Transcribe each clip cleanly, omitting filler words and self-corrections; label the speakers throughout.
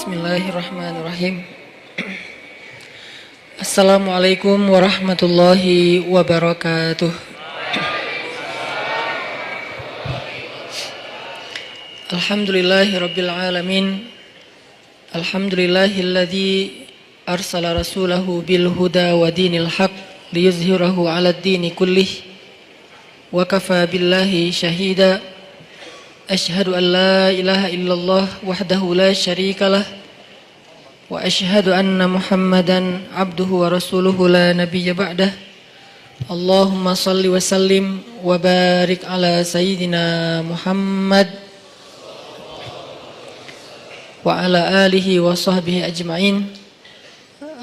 Speaker 1: Bismillahirrahmanirrahim. Assalamualaikum warahmatullahi wabarakatuh. Alhamdulillahirabbil alamin. Alhamdulillahilladzi arsala rasulahu bil huda wa dinil haq liyuzhirahu 'alad dini kullih. Wa kafa billahi syahida. Asyhadu an la ilaha illallah wahdahu la syarikalah wa asyhadu anna Muhammadan abduhu wa rasuluhu la nabiyya ba'dah. Allahumma salli wa sallim wa barik ala sayyidina Muhammad wa ala alihi wa sahbihi ajma'in.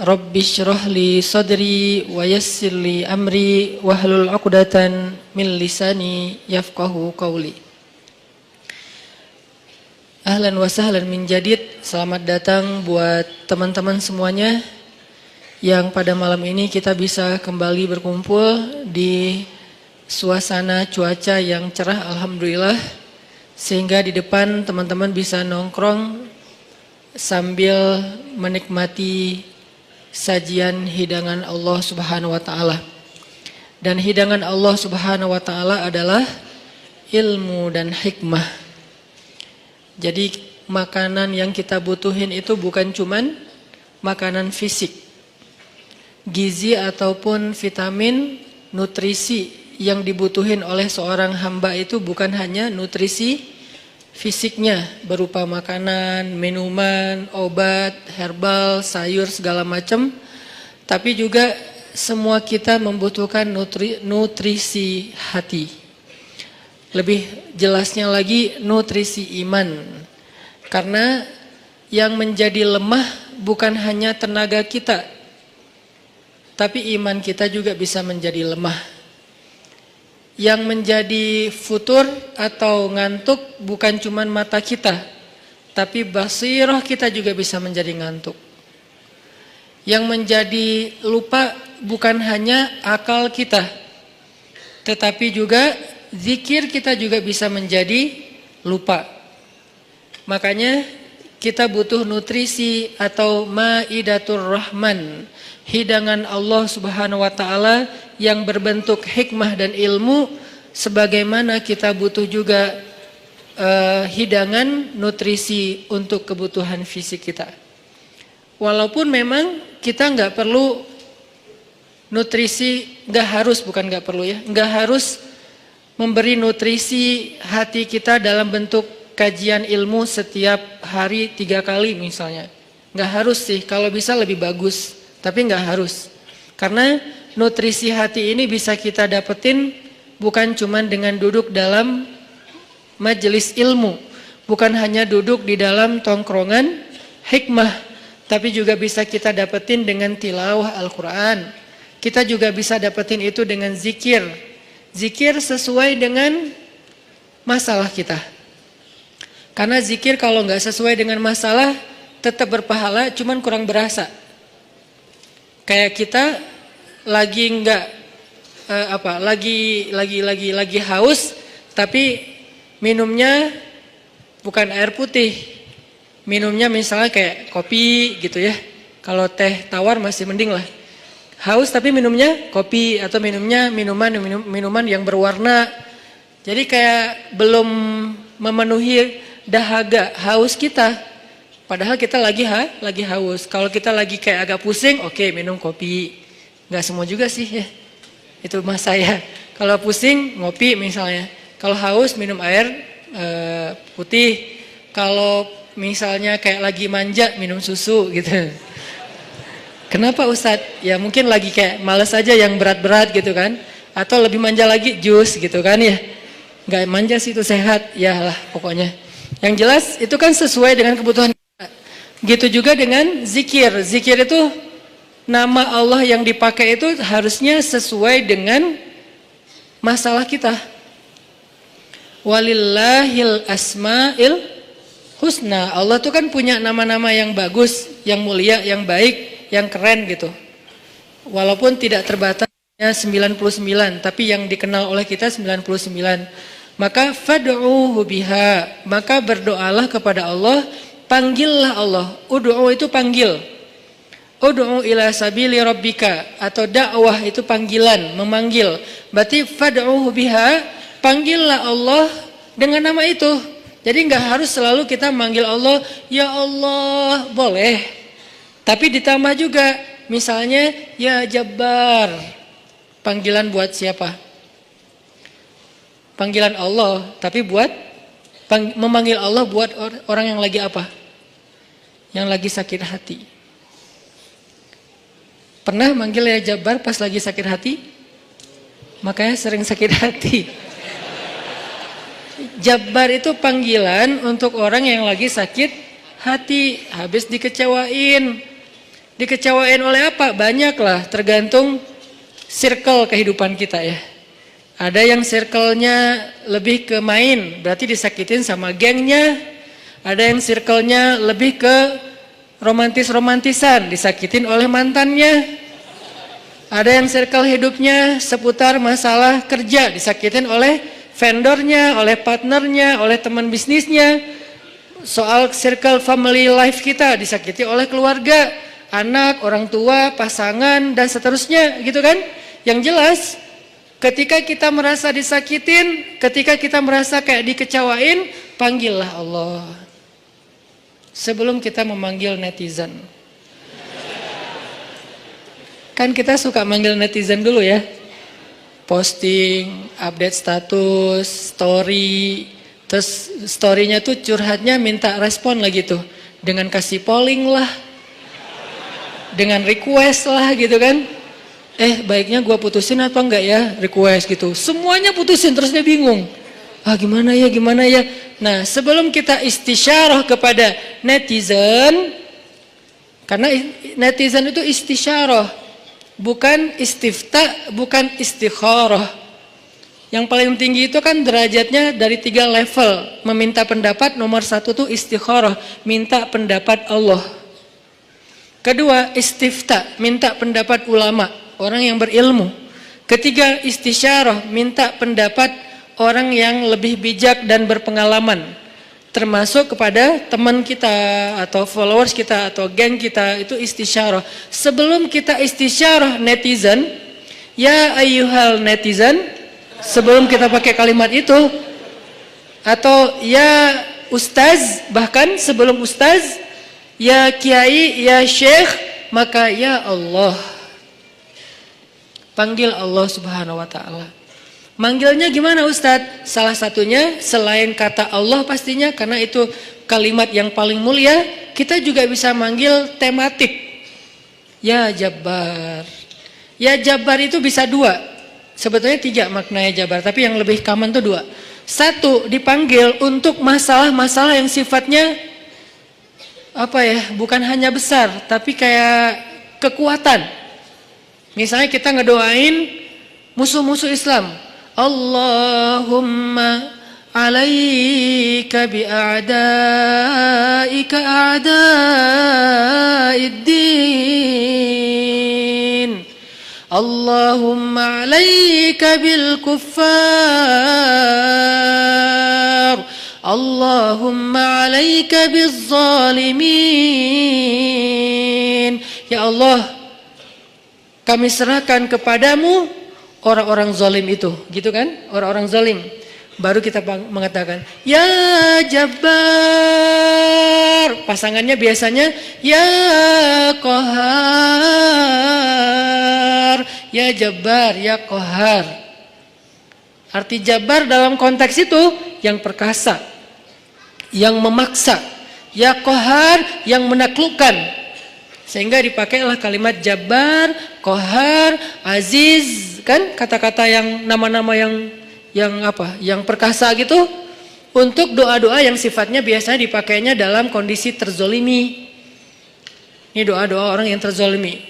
Speaker 1: Rabbi syrah li sadri wa yassir li amri wahlul 'uqdatan min lisani yafqahu qawli. Ahlan wa sahlan min jadid. Selamat datang buat teman-teman semuanya yang pada malam ini kita bisa kembali berkumpul di suasana cuaca yang cerah alhamdulillah, sehingga di depan teman-teman bisa nongkrong sambil menikmati sajian hidangan Allah Subhanahu wa taala. Dan hidangan Allah Subhanahu wa taala adalah ilmu dan hikmah. Jadi makanan yang kita butuhin itu bukan cuman makanan fisik. Gizi ataupun vitamin, nutrisi yang dibutuhin oleh seorang hamba itu bukan hanya nutrisi fisiknya berupa makanan, minuman, obat, herbal, sayur segala macam, tapi juga semua kita membutuhkan nutrisi hati. Lebih jelasnya lagi nutrisi iman. Karena yang menjadi lemah bukan hanya tenaga kita, tapi iman kita juga bisa menjadi lemah. Yang menjadi futur atau ngantuk bukan cuma mata kita, tapi basirah kita juga bisa menjadi ngantuk. Yang menjadi lupa bukan hanya akal kita, tetapi juga zikir kita juga bisa menjadi lupa. Makanya kita butuh nutrisi atau maidatur rahman, hidangan Allah Subhanahu wa taala yang berbentuk hikmah dan ilmu, sebagaimana kita butuh juga hidangan nutrisi untuk kebutuhan fisik kita. Walaupun memang kita nggak perlu nutrisi, nggak harus memberi nutrisi hati kita dalam bentuk kajian ilmu setiap hari 3 kali misalnya. Nggak harus sih, kalau bisa lebih bagus, tapi nggak harus. Karena nutrisi hati ini bisa kita dapetin bukan cuma dengan duduk dalam majelis ilmu, bukan hanya duduk di dalam tongkrongan hikmah, tapi juga bisa kita dapetin dengan tilawah Al-Quran. Kita juga bisa dapetin itu dengan zikir. Zikir sesuai dengan masalah kita. Karena zikir kalau nggak sesuai dengan masalah tetap berpahala, cuman kurang berasa. Kayak kita lagi nggak lagi haus, tapi minumnya bukan air putih, minumnya misalnya kayak kopi gitu ya. Kalau teh tawar masih mending lah. Haus tapi minumnya kopi atau minumnya minuman yang berwarna. Jadi kayak belum memenuhi dahaga haus kita. Padahal kita lagi haus. Kalau kita lagi kayak agak pusing, oke, minum kopi. Nggak semua juga sih ya. Itu mas saya. Kalau pusing ngopi misalnya. Kalau haus minum air putih. Kalau misalnya kayak lagi manja minum susu gitu. Kenapa Ustadz? Ya mungkin lagi kayak males aja yang berat-berat gitu kan. Atau lebih manja lagi jus gitu kan ya. Gak manja sih itu sehat. Ya lah pokoknya. Yang jelas itu kan sesuai dengan kebutuhan kita. Gitu juga dengan zikir. Zikir itu nama Allah yang dipakai itu harusnya sesuai dengan masalah kita. Walillahil asma'il husna. Allah tuh kan punya nama-nama yang bagus, yang mulia, yang baik, yang keren gitu. Walaupun tidak terbatas 99, tapi yang dikenal oleh kita 99. Maka fad'uhu biha, maka berdoalah kepada Allah panggillah Allah. Ud'u itu panggil. Ud'u ila sabili rabbika, atau dakwah itu panggilan, memanggil. Berarti fad'uhu biha, panggillah Allah dengan nama itu. Jadi nggak harus selalu kita manggil Allah, ya Allah, boleh. Tapi ditambah juga, misalnya ya Jabbar. Panggilan buat siapa? Panggilan Allah, tapi buat memanggil Allah buat orang yang lagi apa? Yang lagi sakit hati. Pernah manggil ya Jabbar pas lagi sakit hati? Makanya sering sakit hati. Jabbar itu panggilan untuk orang yang lagi sakit hati, habis dikecewain. Dikecewain oleh apa? Banyak lah, tergantung circle kehidupan kita ya. Ada yang circle-nya lebih ke main, berarti disakitin sama gengnya. Ada yang circle-nya lebih ke romantis-romantisan, disakitin oleh mantannya. Ada yang circle hidupnya seputar masalah kerja, disakitin oleh vendornya, oleh partnernya, oleh teman bisnisnya. Soal circle family life kita disakiti oleh keluarga, anak, orang tua, pasangan, dan seterusnya gitu kan. Yang jelas ketika kita merasa disakitin, ketika kita merasa kayak dikecewain, panggillah Allah sebelum kita memanggil netizen. Kan kita suka manggil netizen dulu ya. Posting, update status, story. Terus storynya tuh curhatnya minta respon lagi tuh. Dengan kasih polling lah. Dengan request lah gitu kan. Baiknya gua putusin atau enggak ya, request gitu. Semuanya putusin, terus dia bingung. Gimana ya. Nah, sebelum kita istisyarah kepada netizen, karena netizen itu istisyarah, bukan istifta, bukan istikharah. Yang paling tinggi itu kan derajatnya dari 3 level. Meminta pendapat, nomor 1 tuh istikharah, minta pendapat Allah. Kedua, istifta, minta pendapat ulama, orang yang berilmu. Ketiga, istisyarah, minta pendapat orang yang lebih bijak dan berpengalaman. Termasuk kepada teman kita atau followers kita atau geng kita, itu istisyarah. Sebelum kita istisyarah netizen, ya ayyuhal netizen, sebelum kita pakai kalimat itu, atau ya ustaz, bahkan sebelum ustaz, ya kiai, ya syekh, maka ya Allah. Panggil Allah Subhanahu wa ta'ala. Manggilnya gimana Ustadz? Salah satunya selain kata Allah pastinya, karena itu kalimat yang paling mulia, kita juga bisa manggil tematik. Ya Jabbar. Ya Jabbar itu bisa 2. Sebetulnya 3 maknanya Jabbar, tapi yang lebih common itu 2. 1, dipanggil untuk masalah-masalah yang sifatnya bukan hanya besar, tapi kayak kekuatan. Misalnya kita ngedoain musuh-musuh Islam. Allahumma alaika bi'a'daika a'da'iddin. Allahumma alaika bil kuffar. Allahumma alaika biz zalimin. Ya Allah, kami serahkan kepadamu orang-orang zalim itu, gitu kan? Orang-orang zalim. Baru kita mengatakan, ya Jabbar. Pasangannya biasanya, ya Qahar. Ya Jabbar, ya Qahar. Arti Jabbar dalam konteks itu, yang perkasa, yang memaksa. Ya Qahar, yang menaklukkan. Sehingga dipakailah kalimat Jabbar, Qahar, Aziz, kan kata-kata yang nama-nama yang perkasa gitu, untuk doa-doa yang sifatnya biasanya dipakainya dalam kondisi terzolimi. Ini doa-doa orang yang terzolimi.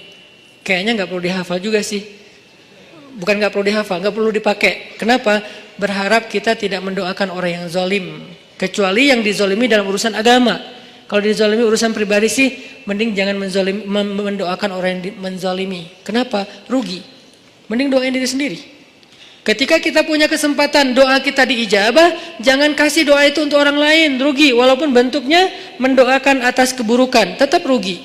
Speaker 1: Kayaknya nggak perlu dihafal juga sih. Bukan nggak perlu dihafal, nggak perlu dipakai. Kenapa? Berharap kita tidak mendoakan orang yang zolim, kecuali yang dizolimi dalam urusan agama. Kalau dizalimi urusan pribadi sih, mending jangan mendoakan orang yang menzalimi. Kenapa? Rugi. Mending doain diri sendiri. Ketika kita punya kesempatan doa kita diijabah, jangan kasih doa itu untuk orang lain, rugi. Walaupun bentuknya mendoakan atas keburukan, tetap rugi.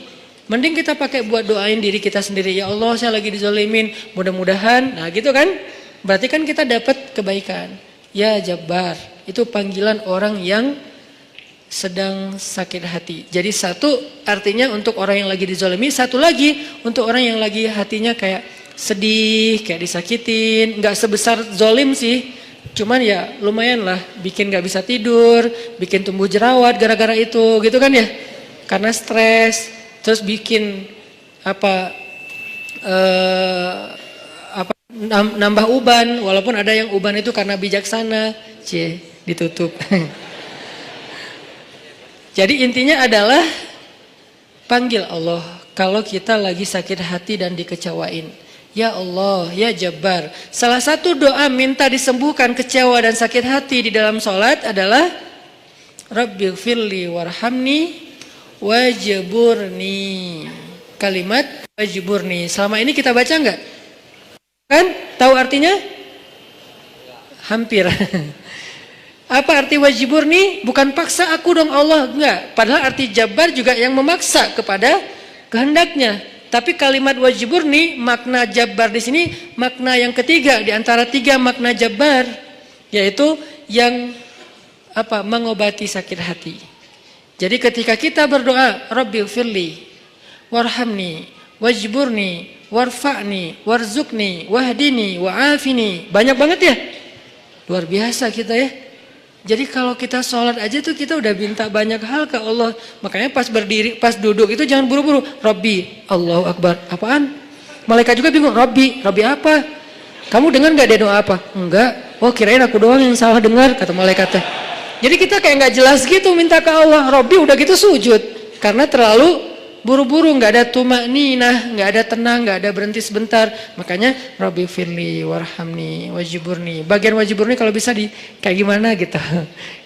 Speaker 1: Mending kita pakai buat doain diri kita sendiri. Ya Allah, saya lagi dizalimin, mudah-mudahan. Nah gitu kan, berarti kan kita dapat kebaikan. Ya Jabbar, itu panggilan orang yang sedang sakit hati. Jadi satu artinya untuk orang yang lagi dizalimi, satu lagi untuk orang yang lagi hatinya kayak sedih, kayak disakitin. Nggak sebesar zolim sih, cuman ya lumayan lah, bikin nggak bisa tidur, bikin tumbuh jerawat gara-gara itu, gitu kan ya? Karena stres, terus bikin nambah uban, walaupun ada yang uban itu karena bijaksana, ditutup. Jadi intinya adalah panggil Allah kalau kita lagi sakit hati dan dikecewain. Ya Allah, ya Jabbar. Salah satu doa minta disembuhkan kecewa dan sakit hati di dalam sholat adalah Rabbighfirli warhamni wajburni. Kalimat wajburni. Selama ini kita baca enggak? Kan? Tahu artinya? Hampir. Apa arti wajburni? Bukan paksa aku dong Allah, enggak. Padahal arti Jabbar juga yang memaksa kepada kehendaknya. Tapi kalimat wajburni, makna Jabbar di sini makna yang ketiga di antara tiga makna Jabbar, yaitu yang mengobati sakit hati. Jadi ketika kita berdoa, Rabbighfirli warhamni wajburni warfa'ni warzuqni wahdini wa'afini. Banyak banget ya. Luar biasa kita ya. Jadi kalau kita sholat aja tuh kita udah minta banyak hal ke Allah. Makanya pas berdiri, pas duduk itu jangan buru-buru. Rabbi, Allahu Akbar. Apaan? Malaikat juga bingung. Rabbi apa? Kamu dengar nggak dia doa apa? Enggak. Oh kirain aku doang yang salah dengar, kata malaikatnya. Jadi kita kayak nggak jelas gitu minta ke Allah. Rabbi udah gitu sujud. Karena terlalu buru-buru, nggak ada tumakninah, nggak ada tenang, nggak ada berhenti sebentar. Makanya Rabbi firli warhamni wajiburni. Bagian wajiburni kalau bisa di kayak gimana gitu,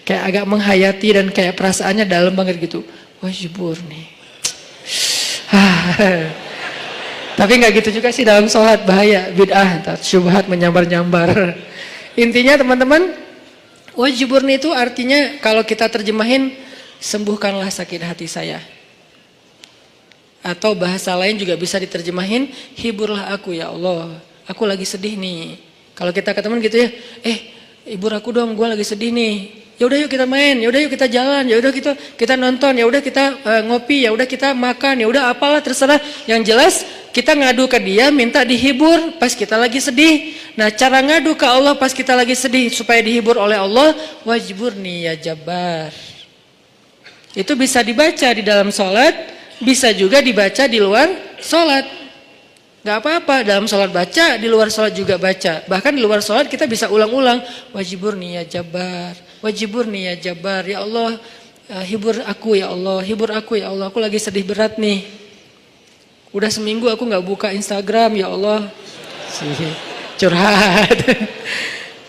Speaker 1: kayak agak menghayati dan kayak perasaannya dalam banget gitu. Wajiburni. Tapi nggak gitu juga sih dalam sholat, bahaya, bid'ah, syubhat menyambar-nyambar. Intinya teman-teman, wajiburni itu artinya kalau kita terjemahin, sembuhkanlah sakit hati saya. Atau bahasa lain juga bisa diterjemahin, hiburlah aku ya Allah, aku lagi sedih nih. Kalau kita ke teman gitu ya, hibur aku dong, gue lagi sedih nih. Ya udah yuk kita main, ya udah yuk kita jalan, ya udah kita nonton, ya udah kita ngopi, ya udah kita makan, ya udah apalah terserah. Yang jelas kita ngadu ke dia, minta dihibur pas kita lagi sedih. Nah cara ngadu ke Allah pas kita lagi sedih supaya dihibur oleh Allah, wajburni ya Jabbar. Itu bisa dibaca di dalam sholat. Bisa juga dibaca di luar sholat. Gak apa-apa, dalam sholat baca, di luar sholat juga baca. Bahkan di luar sholat kita bisa ulang-ulang. Wajiburni ya Jabbar, wajiburni ya Jabbar. Ya Allah, hibur aku ya Allah, hibur aku ya Allah. Aku lagi sedih berat nih. Udah seminggu aku gak buka Instagram ya Allah. Curhat.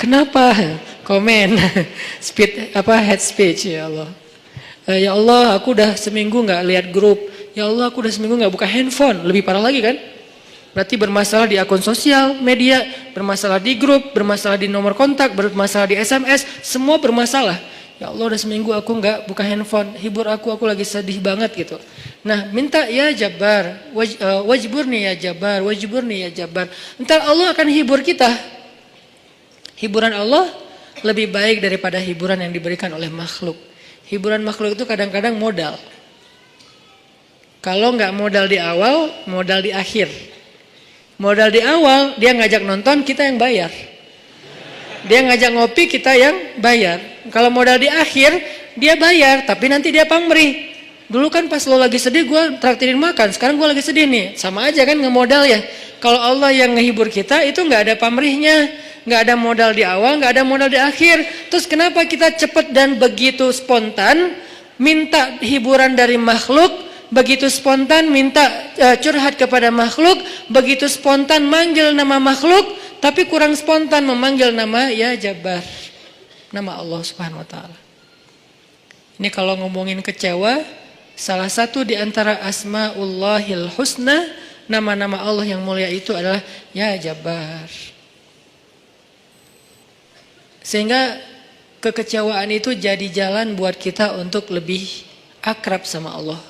Speaker 1: Kenapa? Komen. Head speech ya Allah. Ya Allah, aku udah seminggu gak lihat grup. Ya Allah, aku udah seminggu gak buka handphone. Lebih parah lagi kan? Berarti bermasalah di akun sosial media, bermasalah di grup, bermasalah di nomor kontak, bermasalah di SMS, semua bermasalah. Ya Allah, udah seminggu aku gak buka handphone. Hibur aku lagi sedih banget gitu. Nah, minta ya Jabbar, wajiburni ya Jabbar, wajiburni ya Jabbar. Entar Allah akan hibur kita. Hiburan Allah lebih baik daripada hiburan yang diberikan oleh makhluk. Hiburan makhluk itu kadang-kadang modal. Kalau nggak modal di awal, modal di akhir. Modal di awal, dia ngajak nonton, kita yang bayar. Dia ngajak ngopi, kita yang bayar. Kalau modal di akhir, dia bayar, tapi nanti dia pamrih. Dulu kan pas lo lagi sedih, gue traktirin makan. Sekarang gue lagi sedih nih, sama aja kan ngemodal ya. Kalau Allah yang ngehibur kita, itu nggak ada pamrihnya. Nggak ada modal di awal, nggak ada modal di akhir. Terus kenapa kita cepat dan begitu spontan minta hiburan dari makhluk, begitu spontan minta curhat kepada makhluk, begitu spontan manggil nama makhluk, tapi kurang spontan memanggil nama ya Jabbar, nama Allah Subhanahu Wa Taala. Ini kalau ngomongin kecewa, salah satu di antara Asmaullahil Husna, nama-nama Allah yang mulia itu adalah ya Jabbar. Sehingga kekecewaan itu jadi jalan buat kita untuk lebih akrab sama Allah.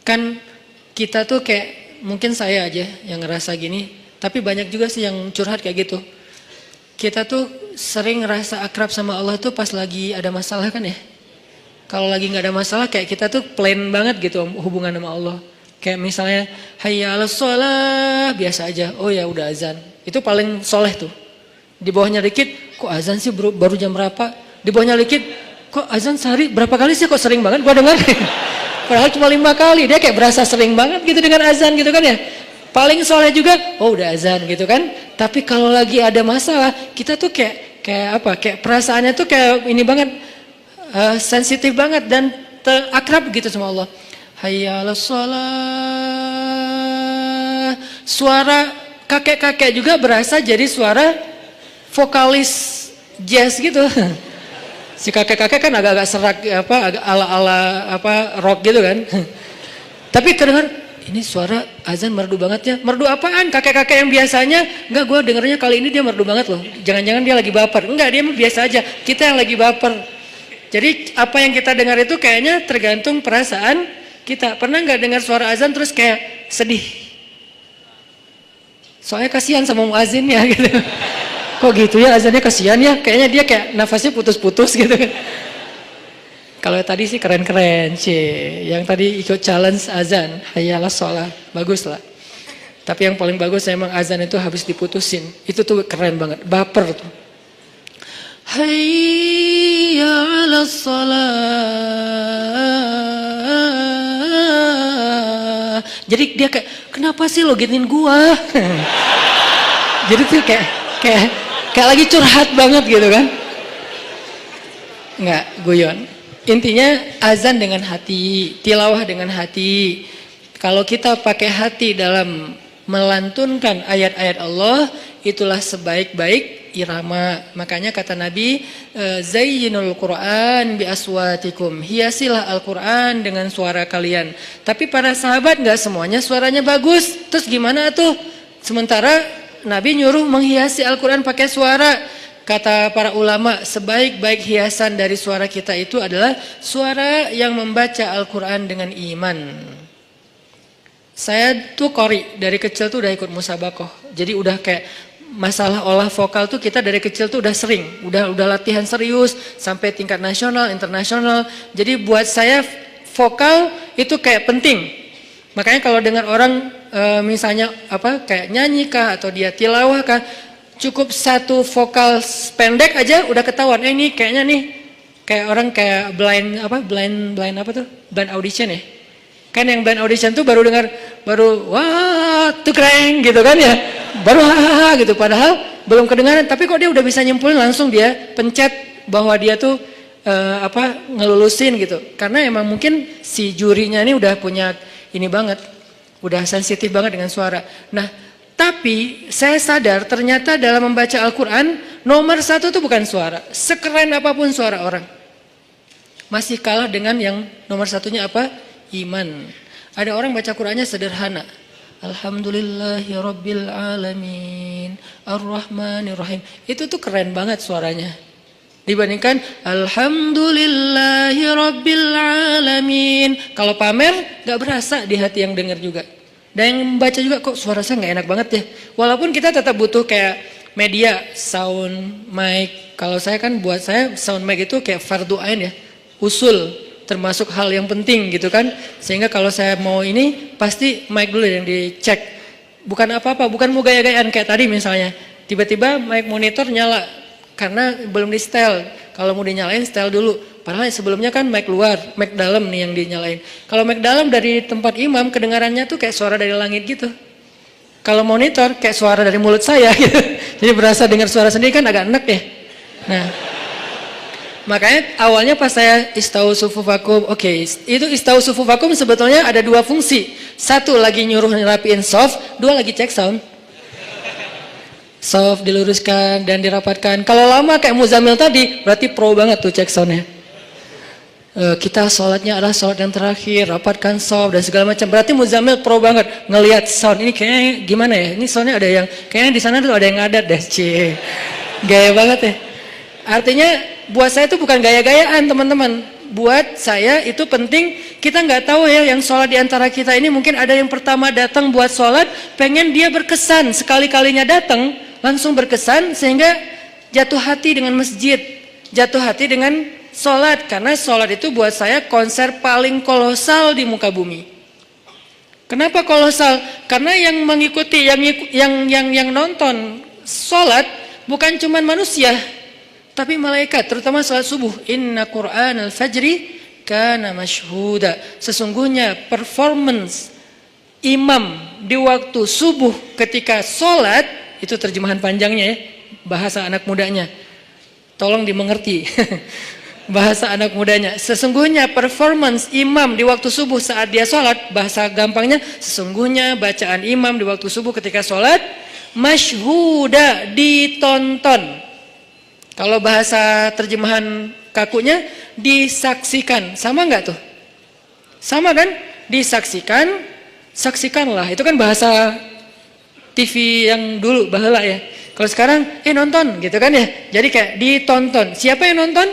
Speaker 1: Kan kita tuh kayak, mungkin saya aja yang ngerasa gini, tapi banyak juga sih yang curhat kayak gitu. Kita tuh sering ngerasa akrab sama Allah tuh pas lagi ada masalah kan ya. Kalau lagi nggak ada masalah kayak kita tuh plain banget gitu hubungan sama Allah. Kayak misalnya hayya 'alas shalah biasa aja. Oh ya udah azan. Itu paling soleh tuh. Di bawahnya dikit, kok azan sih baru jam berapa? Di bawahnya dikit, kok azan sehari berapa kali sih, kok sering banget gua dengar. Padahal cuma 5 kali, dia kayak berasa sering banget gitu dengan azan gitu kan ya. Paling soleh juga, oh udah azan gitu kan. Tapi kalau lagi ada masalah, kita tuh kayak apa? Kayak perasaannya tuh kayak ini banget, sensitif banget dan akrab gitu sama Allah. Hayya 'alas shalah. Suara kakek-kakek juga berasa jadi suara vokalis jazz gitu. Si kakek-kakek kan agak-agak serak agak ala-ala rock gitu kan. Tapi kedengar ini suara azan merdu banget ya. Merdu apaan? Kakek-kakek yang biasanya enggak, gue dengernya kali ini dia merdu banget loh. Jangan-jangan dia lagi baper. Enggak, dia biasa aja. Kita yang lagi baper. Jadi apa yang kita dengar itu kayaknya tergantung perasaan kita. Pernah nggak dengar suara azan terus kayak sedih? Soalnya kasihan sama muazinnya gitu. Kok gitu ya azannya, kasihan ya, kayaknya dia kayak nafasnya putus-putus gitu kan. Kalau tadi sih keren-keren sih, yang tadi ikut challenge azan, hayya 'alas shalah, bagus lah. Tapi yang paling bagus emang azan itu habis diputusin, itu tuh keren banget, baper tuh. Hayya 'alas shalah. Jadi dia kayak, kenapa sih lo gituin gua? Jadi tuh kayak lagi curhat banget gitu kan. Enggak, guyon. Intinya azan dengan hati, tilawah dengan hati. Kalau kita pakai hati dalam melantunkan ayat-ayat Allah, itulah sebaik-baik irama. Makanya kata Nabi, zayyinul Qur'an bi aswatikum. Hiasilah Al-Qur'an dengan suara kalian. Tapi para sahabat enggak semuanya suaranya bagus. Terus gimana tuh? Sementara Nabi nyuruh menghiasi Al-Quran pakai suara. Kata para ulama, sebaik-baik hiasan dari suara kita itu adalah suara yang membaca Al-Quran dengan iman. Saya tuh qori, dari kecil tuh udah ikut musabakoh. Jadi udah kayak masalah olah vokal tuh kita dari kecil tuh udah sering. Udah latihan serius sampai tingkat nasional, internasional. Jadi buat saya vokal itu kayak penting. Makanya kalau dengar orang misalnya kayak nyanyi kah atau dia tilawah kah, cukup satu vokal pendek aja udah ketahuan. Ini kayaknya nih kayak orang kayak blind audition ya. Kan yang blind audition tuh baru wah tuh keren gitu kan ya. Baru hahaha gitu, padahal belum kedengaran, tapi kok dia udah bisa nyimpulin, langsung dia pencet bahwa dia tuh ngelulusin gitu. Karena emang mungkin si jurinya ini udah punya ini banget, udah sensitif banget dengan suara. Nah, tapi saya sadar ternyata dalam membaca Al-Quran, nomor 1 itu bukan suara. Sekeren apapun suara orang, masih kalah dengan yang nomor 1-nya apa? Iman. Ada orang baca Qurannya sederhana. Alhamdulillahirabbil alamin, Ar-Rahmanir-Rahim. Itu tuh keren banget suaranya. Dibandingkan Alhamdulillahirabbil alamin. Kalau pamer gak berasa di hati yang dengar juga. Dan yang membaca juga, kok suara saya gak enak banget ya. Walaupun kita tetap butuh kayak media, sound, mic. Kalau saya kan buat saya sound mic itu kayak fardu ain ya. Usul, termasuk hal yang penting gitu kan. Sehingga kalau saya mau ini pasti mic dulu yang dicek. Bukan apa-apa, bukan mau gaya-gayaan kayak tadi misalnya. Tiba-tiba mic monitor nyala. Karena belum di setel. Kalau mau dinyalain setel dulu. Padahal sebelumnya kan mic luar, mic dalam nih yang dinyalain. Kalau mic dalam dari tempat imam kedengarannya tuh kayak suara dari langit gitu. Kalau monitor kayak suara dari mulut saya gitu. Jadi berasa dengar suara sendiri kan agak enak ya. Nah, makanya awalnya pas saya istau sufufakum, oke, itu istau sufufakum sebetulnya ada 2 fungsi. 1 lagi nyuruh ngerapiin soft, 2 lagi cek sound. Soft diluruskan dan dirapatkan. Kalau lama kayak Muzammil tadi, berarti pro banget tuh cek soundnya. Kita sholatnya adalah sholat yang terakhir, rapatkan soft dan segala macam. Berarti Muzammil pro banget ngelihat sound ini kayaknya gimana ya? Ini soundnya ada yang kayaknya di sana tuh ada yang ngadat deh, cie. Gaya banget ya. Artinya buat saya itu bukan gaya-gayaan teman-teman. Buat saya itu penting, kita nggak tahu ya yang sholat di antara kita ini mungkin ada yang pertama datang buat sholat, pengen dia berkesan, sekali-kalinya datang, langsung berkesan sehingga jatuh hati dengan masjid, jatuh hati dengan sholat. Karena sholat itu buat saya konser paling kolosal di muka bumi. Kenapa kolosal? Karena yang mengikuti, yang nonton sholat bukan cuma manusia, tapi malaikat, terutama salat subuh. Inna Qur'anal fajri kana masyhuda. Sesungguhnya performance imam di waktu subuh ketika sholat, itu terjemahan panjangnya ya, bahasa anak mudanya. Tolong dimengerti. Bahasa anak mudanya. Sesungguhnya performance imam di waktu subuh saat dia sholat, bahasa gampangnya, sesungguhnya bacaan imam di waktu subuh ketika sholat, masyhuda, ditonton. Kalau bahasa terjemahan kakunya, disaksikan. Sama enggak tuh? Sama kan? Disaksikan, saksikanlah. Itu kan bahasa TV yang dulu, baheula ya. Kalau sekarang, nonton gitu kan ya. Jadi kayak ditonton. Siapa yang nonton?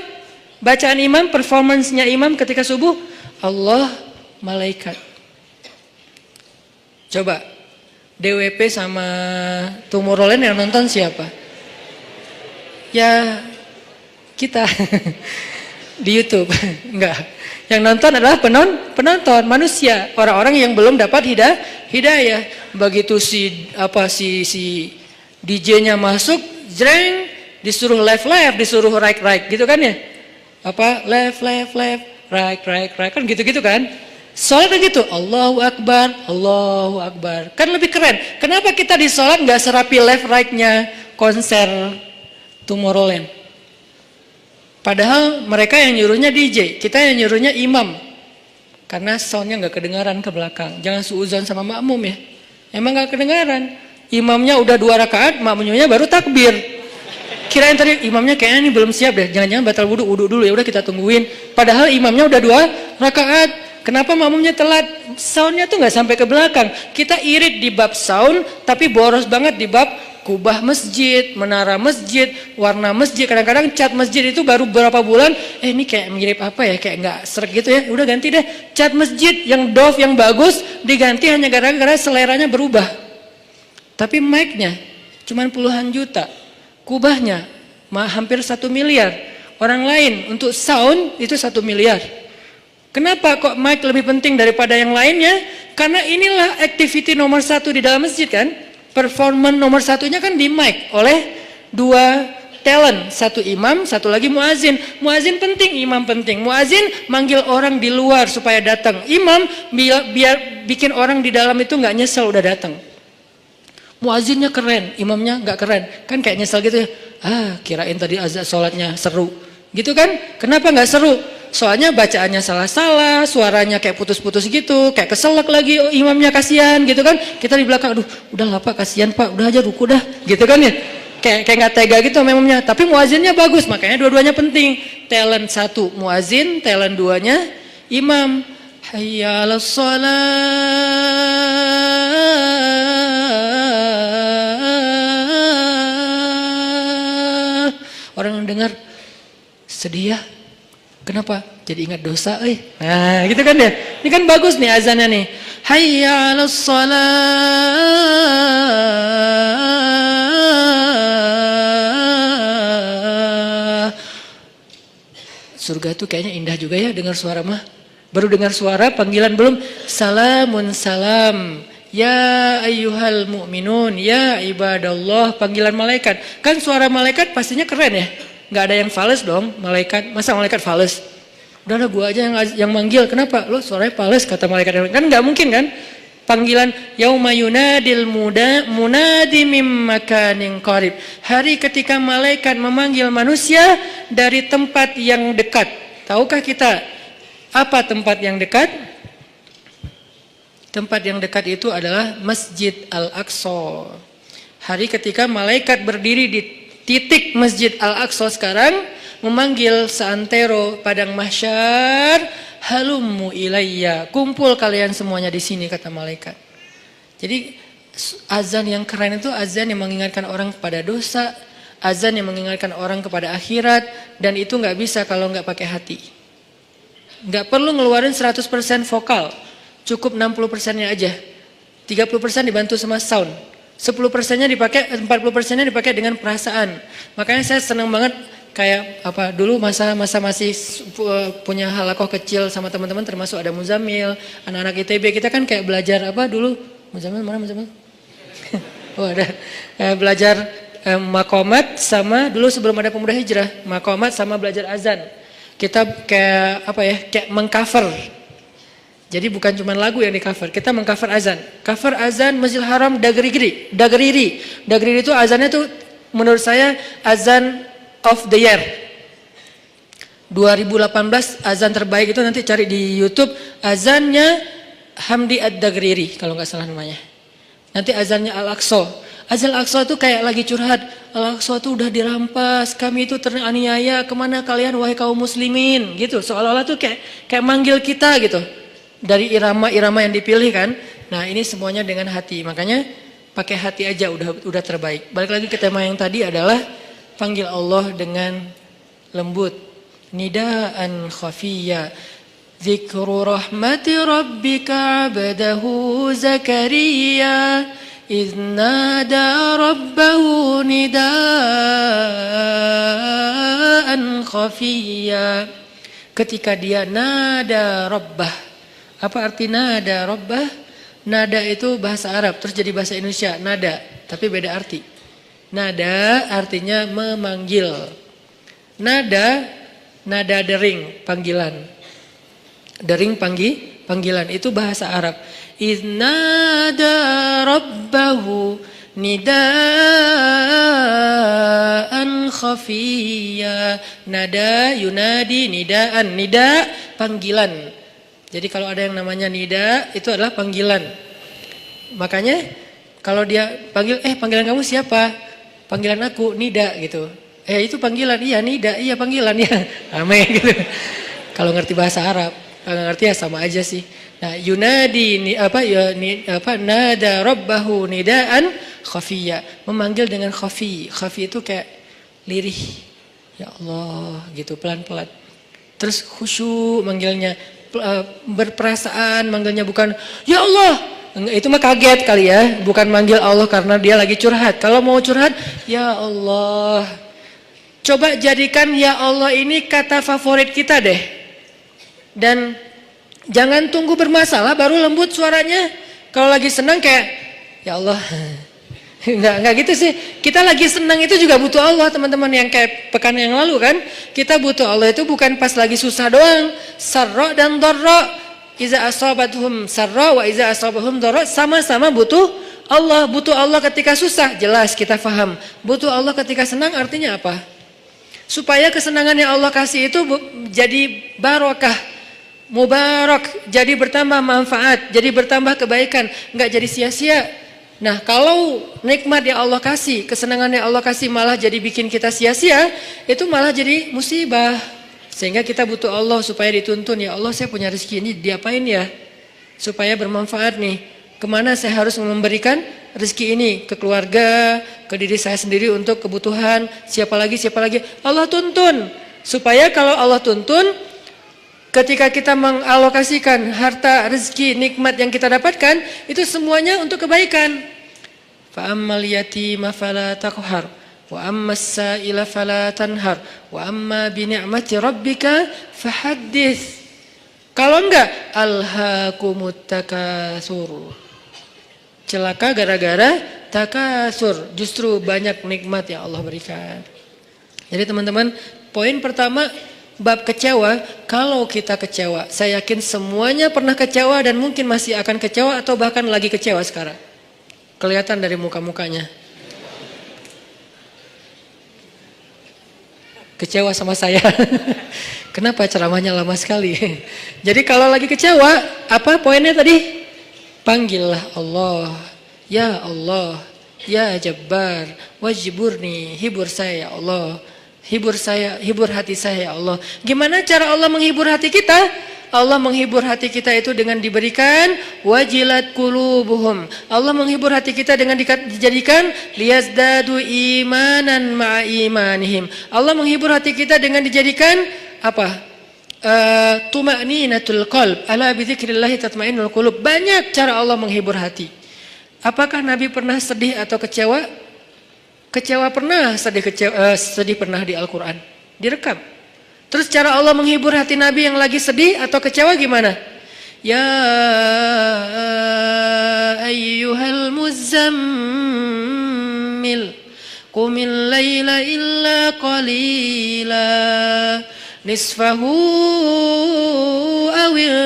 Speaker 1: Bacaan imam, performance-nya imam ketika subuh, Allah, malaikat. Coba, DWP sama Tomorrowland yang nonton siapa? Ya kita di YouTube. Enggak. Yang nonton adalah penonton manusia, orang-orang yang belum dapat hidayah. Begitu si DJ-nya masuk, jreng, disuruh left, disuruh right gitu kan ya? Apa left, right kan gitu kan? Sholat kan gitu, Allahu Akbar, kan lebih keren. Kenapa kita di sholat nggak serapi left right-nya konser Tomorrowland? Padahal mereka yang nyuruhnya DJ, kita yang nyuruhnya imam. Karena soundnya nggak kedengaran ke belakang. Jangan suuzon sama makmum ya. Emang nggak kedengaran. Imamnya udah 2 rakaat, makmumnya baru takbir. Kirain tadi imamnya kayaknya ini belum siap deh. Jangan-jangan batal wudu dulu, ya udah kita tungguin. Padahal imamnya udah 2 rakaat. Kenapa makmumnya telat? Soundnya tuh nggak sampai ke belakang. Kita irit di bab sound, tapi boros banget di bab kubah masjid, menara masjid, warna masjid. Kadang-kadang cat masjid itu baru beberapa bulan, ini kayak mirip apa ya, kayak nggak sreg gitu ya. Udah ganti deh, cat masjid yang doff, yang bagus, diganti hanya gara-gara seleranya berubah. Tapi mic-nya cuma puluhan juta, kubahnya hampir 1 miliar. Orang lain untuk sound itu 1 miliar. Kenapa kok mic lebih penting daripada yang lainnya? Karena inilah activity nomor 1 di dalam masjid kan. Performan nomor 1-nya kan di mic oleh 2 talent, 1 imam, 1 lagi muazin. Muazin penting, imam penting. Muazin manggil orang di luar supaya datang. Imam biar bikin orang di dalam itu nggak nyesel udah datang. Muazinnya keren, imamnya nggak keren, kan kayak nyesel gitu ya. Kirain tadi azan sholatnya seru, gitu kan? Kenapa nggak seru? Soalnya bacaannya salah-salah, suaranya kayak putus-putus gitu, kayak keselak lagi, imamnya kasihan gitu kan. Kita di belakang, aduh udahlah Pak, kasihan Pak, udah aja ruku dah, gitu kan ya. Kayak nggak tega gitu imamnya. Tapi muazinnya bagus, makanya dua-duanya penting. Talent 1 muazin, talent 2-nya imam. Hayya 'alas shalah. Orang yang dengar sedih ya. Kenapa? Jadi ingat dosa, Nah, gitu kan ya. Ini kan bagus nih azannya nih. Hayya 'alas shalah. Surga tuh kayaknya indah juga ya dengar suara mah. Baru dengar suara, panggilan belum. Salamun salam. Ya ayyuhal mu'minun, ya ibadallah, panggilan malaikat. Kan suara malaikat pastinya keren ya. Nggak ada yang fales dong, malaikat. Masa malaikat fales? Udahlah gua aja yang manggil. Kenapa? Lo suaranya fales kata malaikat. Kan nggak mungkin kan? Panggilan yauma yunadil munadi mim makanin qarib. Hari ketika malaikat memanggil manusia dari tempat yang dekat. Tahukah kita apa tempat yang dekat? Tempat yang dekat itu adalah Masjid Al-Aqsa. Hari ketika malaikat berdiri di titik Masjid Al-Aqsa sekarang, memanggil seantero padang mahsyar, halummu ilayya, kumpul kalian semuanya di sini kata malaikat. Jadi azan yang keren itu azan yang mengingatkan orang pada dosa, azan yang mengingatkan orang kepada akhirat, dan itu nggak bisa kalau nggak pakai hati. Nggak perlu ngeluarin 100% vokal, cukup 60%-nya aja. 30% dibantu sama sound, 10%-nya dipakai, 40%-nya dipakai dengan perasaan. Makanya saya senang banget kayak dulu masa masih punya halakoh kecil sama teman-teman, termasuk ada Muzamil, anak-anak ITB, kita kan kayak belajar dulu Muzamil mana Muzamil? Oh ada belajar makomat sama dulu sebelum ada pemuda hijrah, makomat sama belajar azan. Kita kayak mengcover. Jadi bukan cuma lagu yang di cover, kita mengcover azan. Cover azan Masjidil Haram Dagriri. Dagriri itu azannya tuh menurut saya azan of the year. 2018 azan terbaik itu nanti cari di YouTube, azannya Hamdi Ad-Dagriri kalau nggak salah namanya. Nanti azannya Al-Aqsa. Azan Al-Aqsa itu kayak lagi curhat. Al-Aqsa itu udah dirampas, kami itu teraniaya, kemana kalian wahai kaum muslimin, gitu. Seolah-olah tuh kayak manggil kita gitu. Dari irama-irama yang dipilih kan. Nah ini semuanya dengan hati. Makanya pakai hati aja udah terbaik. Balik lagi ke tema yang tadi adalah panggil Allah dengan lembut. Nidaan khafiyya. Zikru rahmati rabbika abdahu Zakaria. إذ نادى ربه نداء خفيا. Ketika dia nada rabbah. Apa arti nada rabbah? Nada itu bahasa Arab, terus jadi bahasa Indonesia, nada, tapi beda arti. Nada artinya memanggil. Nada dering, panggilan. Dering panggilan, itu bahasa Arab. Iznada rabbahu nidaan khafiyya. Nada yunadi nidaan. Nida panggilan. Jadi kalau ada yang namanya nida itu adalah panggilan. Makanya kalau dia panggil, panggilan kamu siapa? Panggilan aku nida gitu. Itu panggilan, iya nida, iya panggilan ya. Ame gitu. Kalau ngerti bahasa Arab, kalau ngerti ya sama aja sih. Nah, yunadi nada rabbahu nidaan khafiyya, memanggil dengan khafi. Khafi itu kayak lirih. Ya Allah, gitu pelan-pelan. Terus khusyuk manggilnya, berperasaan manggilnya, bukan ya Allah. Itu mah kaget kali ya, bukan manggil Allah karena dia lagi curhat. Kalau mau curhat, ya Allah. Coba jadikan ya Allah ini kata favorit kita deh. Dan jangan tunggu bermasalah baru lembut suaranya. Kalau lagi senang kayak ya Allah. Enggak gitu sih. Kita lagi senang itu juga butuh Allah, teman-teman, yang kayak pekan yang lalu kan. Kita butuh Allah itu bukan pas lagi susah doang. Sarra dan dharra. Iza asabathum sarra wa iza asabahum dharra, sama-sama butuh Allah. Butuh Allah ketika susah, jelas kita paham. Butuh Allah ketika senang artinya apa? Supaya kesenangan yang Allah kasih itu jadi barokah. Mubarak, jadi bertambah manfaat, jadi bertambah kebaikan, enggak jadi sia-sia. Nah, kalau nikmat yang Allah kasih, kesenangan yang Allah kasih malah jadi bikin kita sia-sia, itu malah jadi musibah. Sehingga kita butuh Allah supaya dituntun, ya Allah saya punya rezeki ini diapain ya? Supaya bermanfaat nih. Kemana saya harus memberikan rezeki ini? Ke keluarga, ke diri saya sendiri untuk kebutuhan, siapa lagi? Allah tuntun. Supaya kalau Allah tuntun, ketika kita mengalokasikan harta, rezeki, nikmat yang kita dapatkan, itu semuanya untuk kebaikan. Fa ammal yatima fala taqhar, wa ammas sa'ila fala tanhar, wa amma bi ni'mati rabbika fahaddits. Kalau enggak, alhaakumut takatsur. Celaka gara-gara takasur, justru banyak nikmat yang Allah berikan. Jadi teman-teman, poin pertama, bab kecewa, kalau kita kecewa, saya yakin semuanya pernah kecewa dan mungkin masih akan kecewa atau bahkan lagi kecewa sekarang. Kelihatan dari muka-mukanya. Kecewa sama saya. Kenapa ceramahnya lama sekali? Jadi kalau lagi kecewa, apa poinnya tadi? Panggillah Allah. Ya Allah, ya Jabbar, wajiburni, hibur saya ya Allah. Hibur saya, hibur hati saya ya Allah. Gimana cara Allah menghibur hati kita? Allah menghibur hati kita itu dengan diberikan wajilat qulubuhum. Allah menghibur hati kita dengan dijadikan liyazdadu imanan ma'a imanihim. Allah menghibur hati kita dengan dijadikan apa? Tuma'ninatul qalb. Ala bidzikrillah tatma'innul qulub. Banyak cara Allah menghibur hati. Apakah Nabi pernah sedih atau kecewa? Kecewa pernah, sedih pernah di Al-Quran. Direkam. Terus cara Allah menghibur hati Nabi yang lagi sedih atau kecewa gimana? Ya ayyuhal muzammil qumil laila illa qalila nisfahu awil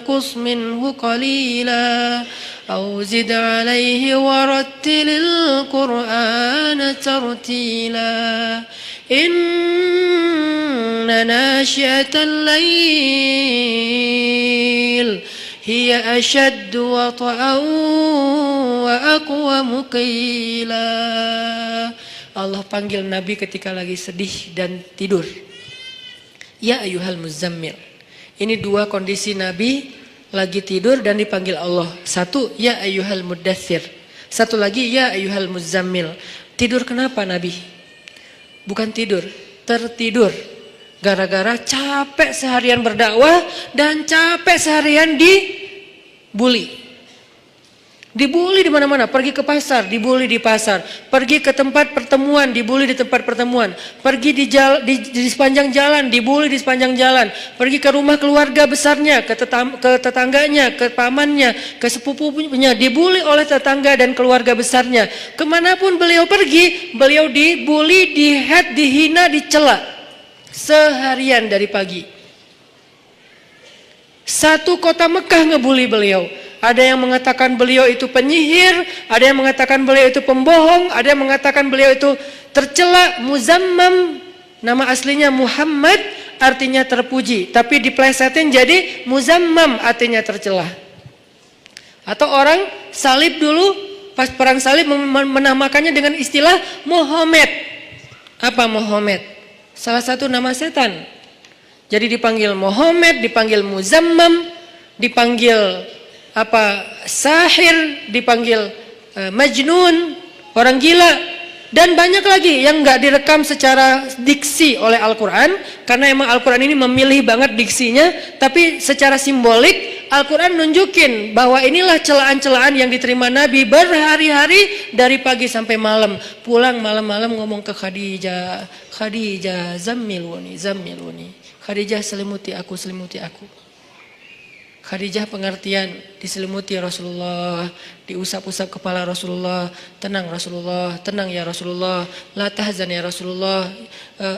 Speaker 1: qus minhu qalila aw zid alayhi warattilil qur'ana tartila inna nasyiatal lail hiya ashaddu wata'an wa aqwamu qila. Allah panggil Nabi ketika lagi sedih dan tidur. Ya ayyuhal muzammil. Ini dua kondisi Nabi lagi tidur dan dipanggil Allah. Satu, ya ayyuhal muddathir. Satu lagi, ya ayyuhal muzammil. Tidur kenapa Nabi? Bukan tidur, tertidur. Gara-gara capek seharian berdakwah dan capek seharian dibully. Dibully di mana-mana, pergi ke pasar, dibully di pasar, pergi ke tempat pertemuan, dibully di tempat pertemuan, pergi di sepanjang jalan, dibully di sepanjang jalan, pergi ke rumah keluarga besarnya, ke tetangganya, ke pamannya, ke sepupunya, dibully oleh tetangga dan keluarga besarnya. Kemanapun beliau pergi, beliau dibully, dihat, dihina, dicela seharian dari pagi. Satu kota Mekah ngebully beliau. Ada yang mengatakan beliau itu penyihir, ada yang mengatakan beliau itu pembohong, ada yang mengatakan beliau itu tercela. Muzammam, nama aslinya Muhammad, artinya terpuji, tapi diplesetin jadi Muzammam, artinya tercela. Atau orang salib dulu, pas perang salib menamakannya dengan istilah Muhammad. Apa Muhammad? Salah satu nama setan. Jadi dipanggil Muhammad, dipanggil Muzammam, dipanggil sahir, dipanggil majnun, orang gila, dan banyak lagi yang nggak direkam secara diksi oleh Al-Quran, karena emang Al-Quran ini memilih banget diksinya, tapi secara simbolik Al-Quran nunjukin bahwa inilah celaan-celaan yang diterima Nabi berhari-hari dari pagi sampai malam. Pulang malam-malam ngomong ke Khadijah, Khadijah zammiluni, zammiluni, Khadijah selimuti aku, selimuti aku. Khadijah pengertian, diselimuti Rasulullah, diusap-usap kepala Rasulullah, tenang Rasulullah, tenang ya Rasulullah, la tahzan ya Rasulullah,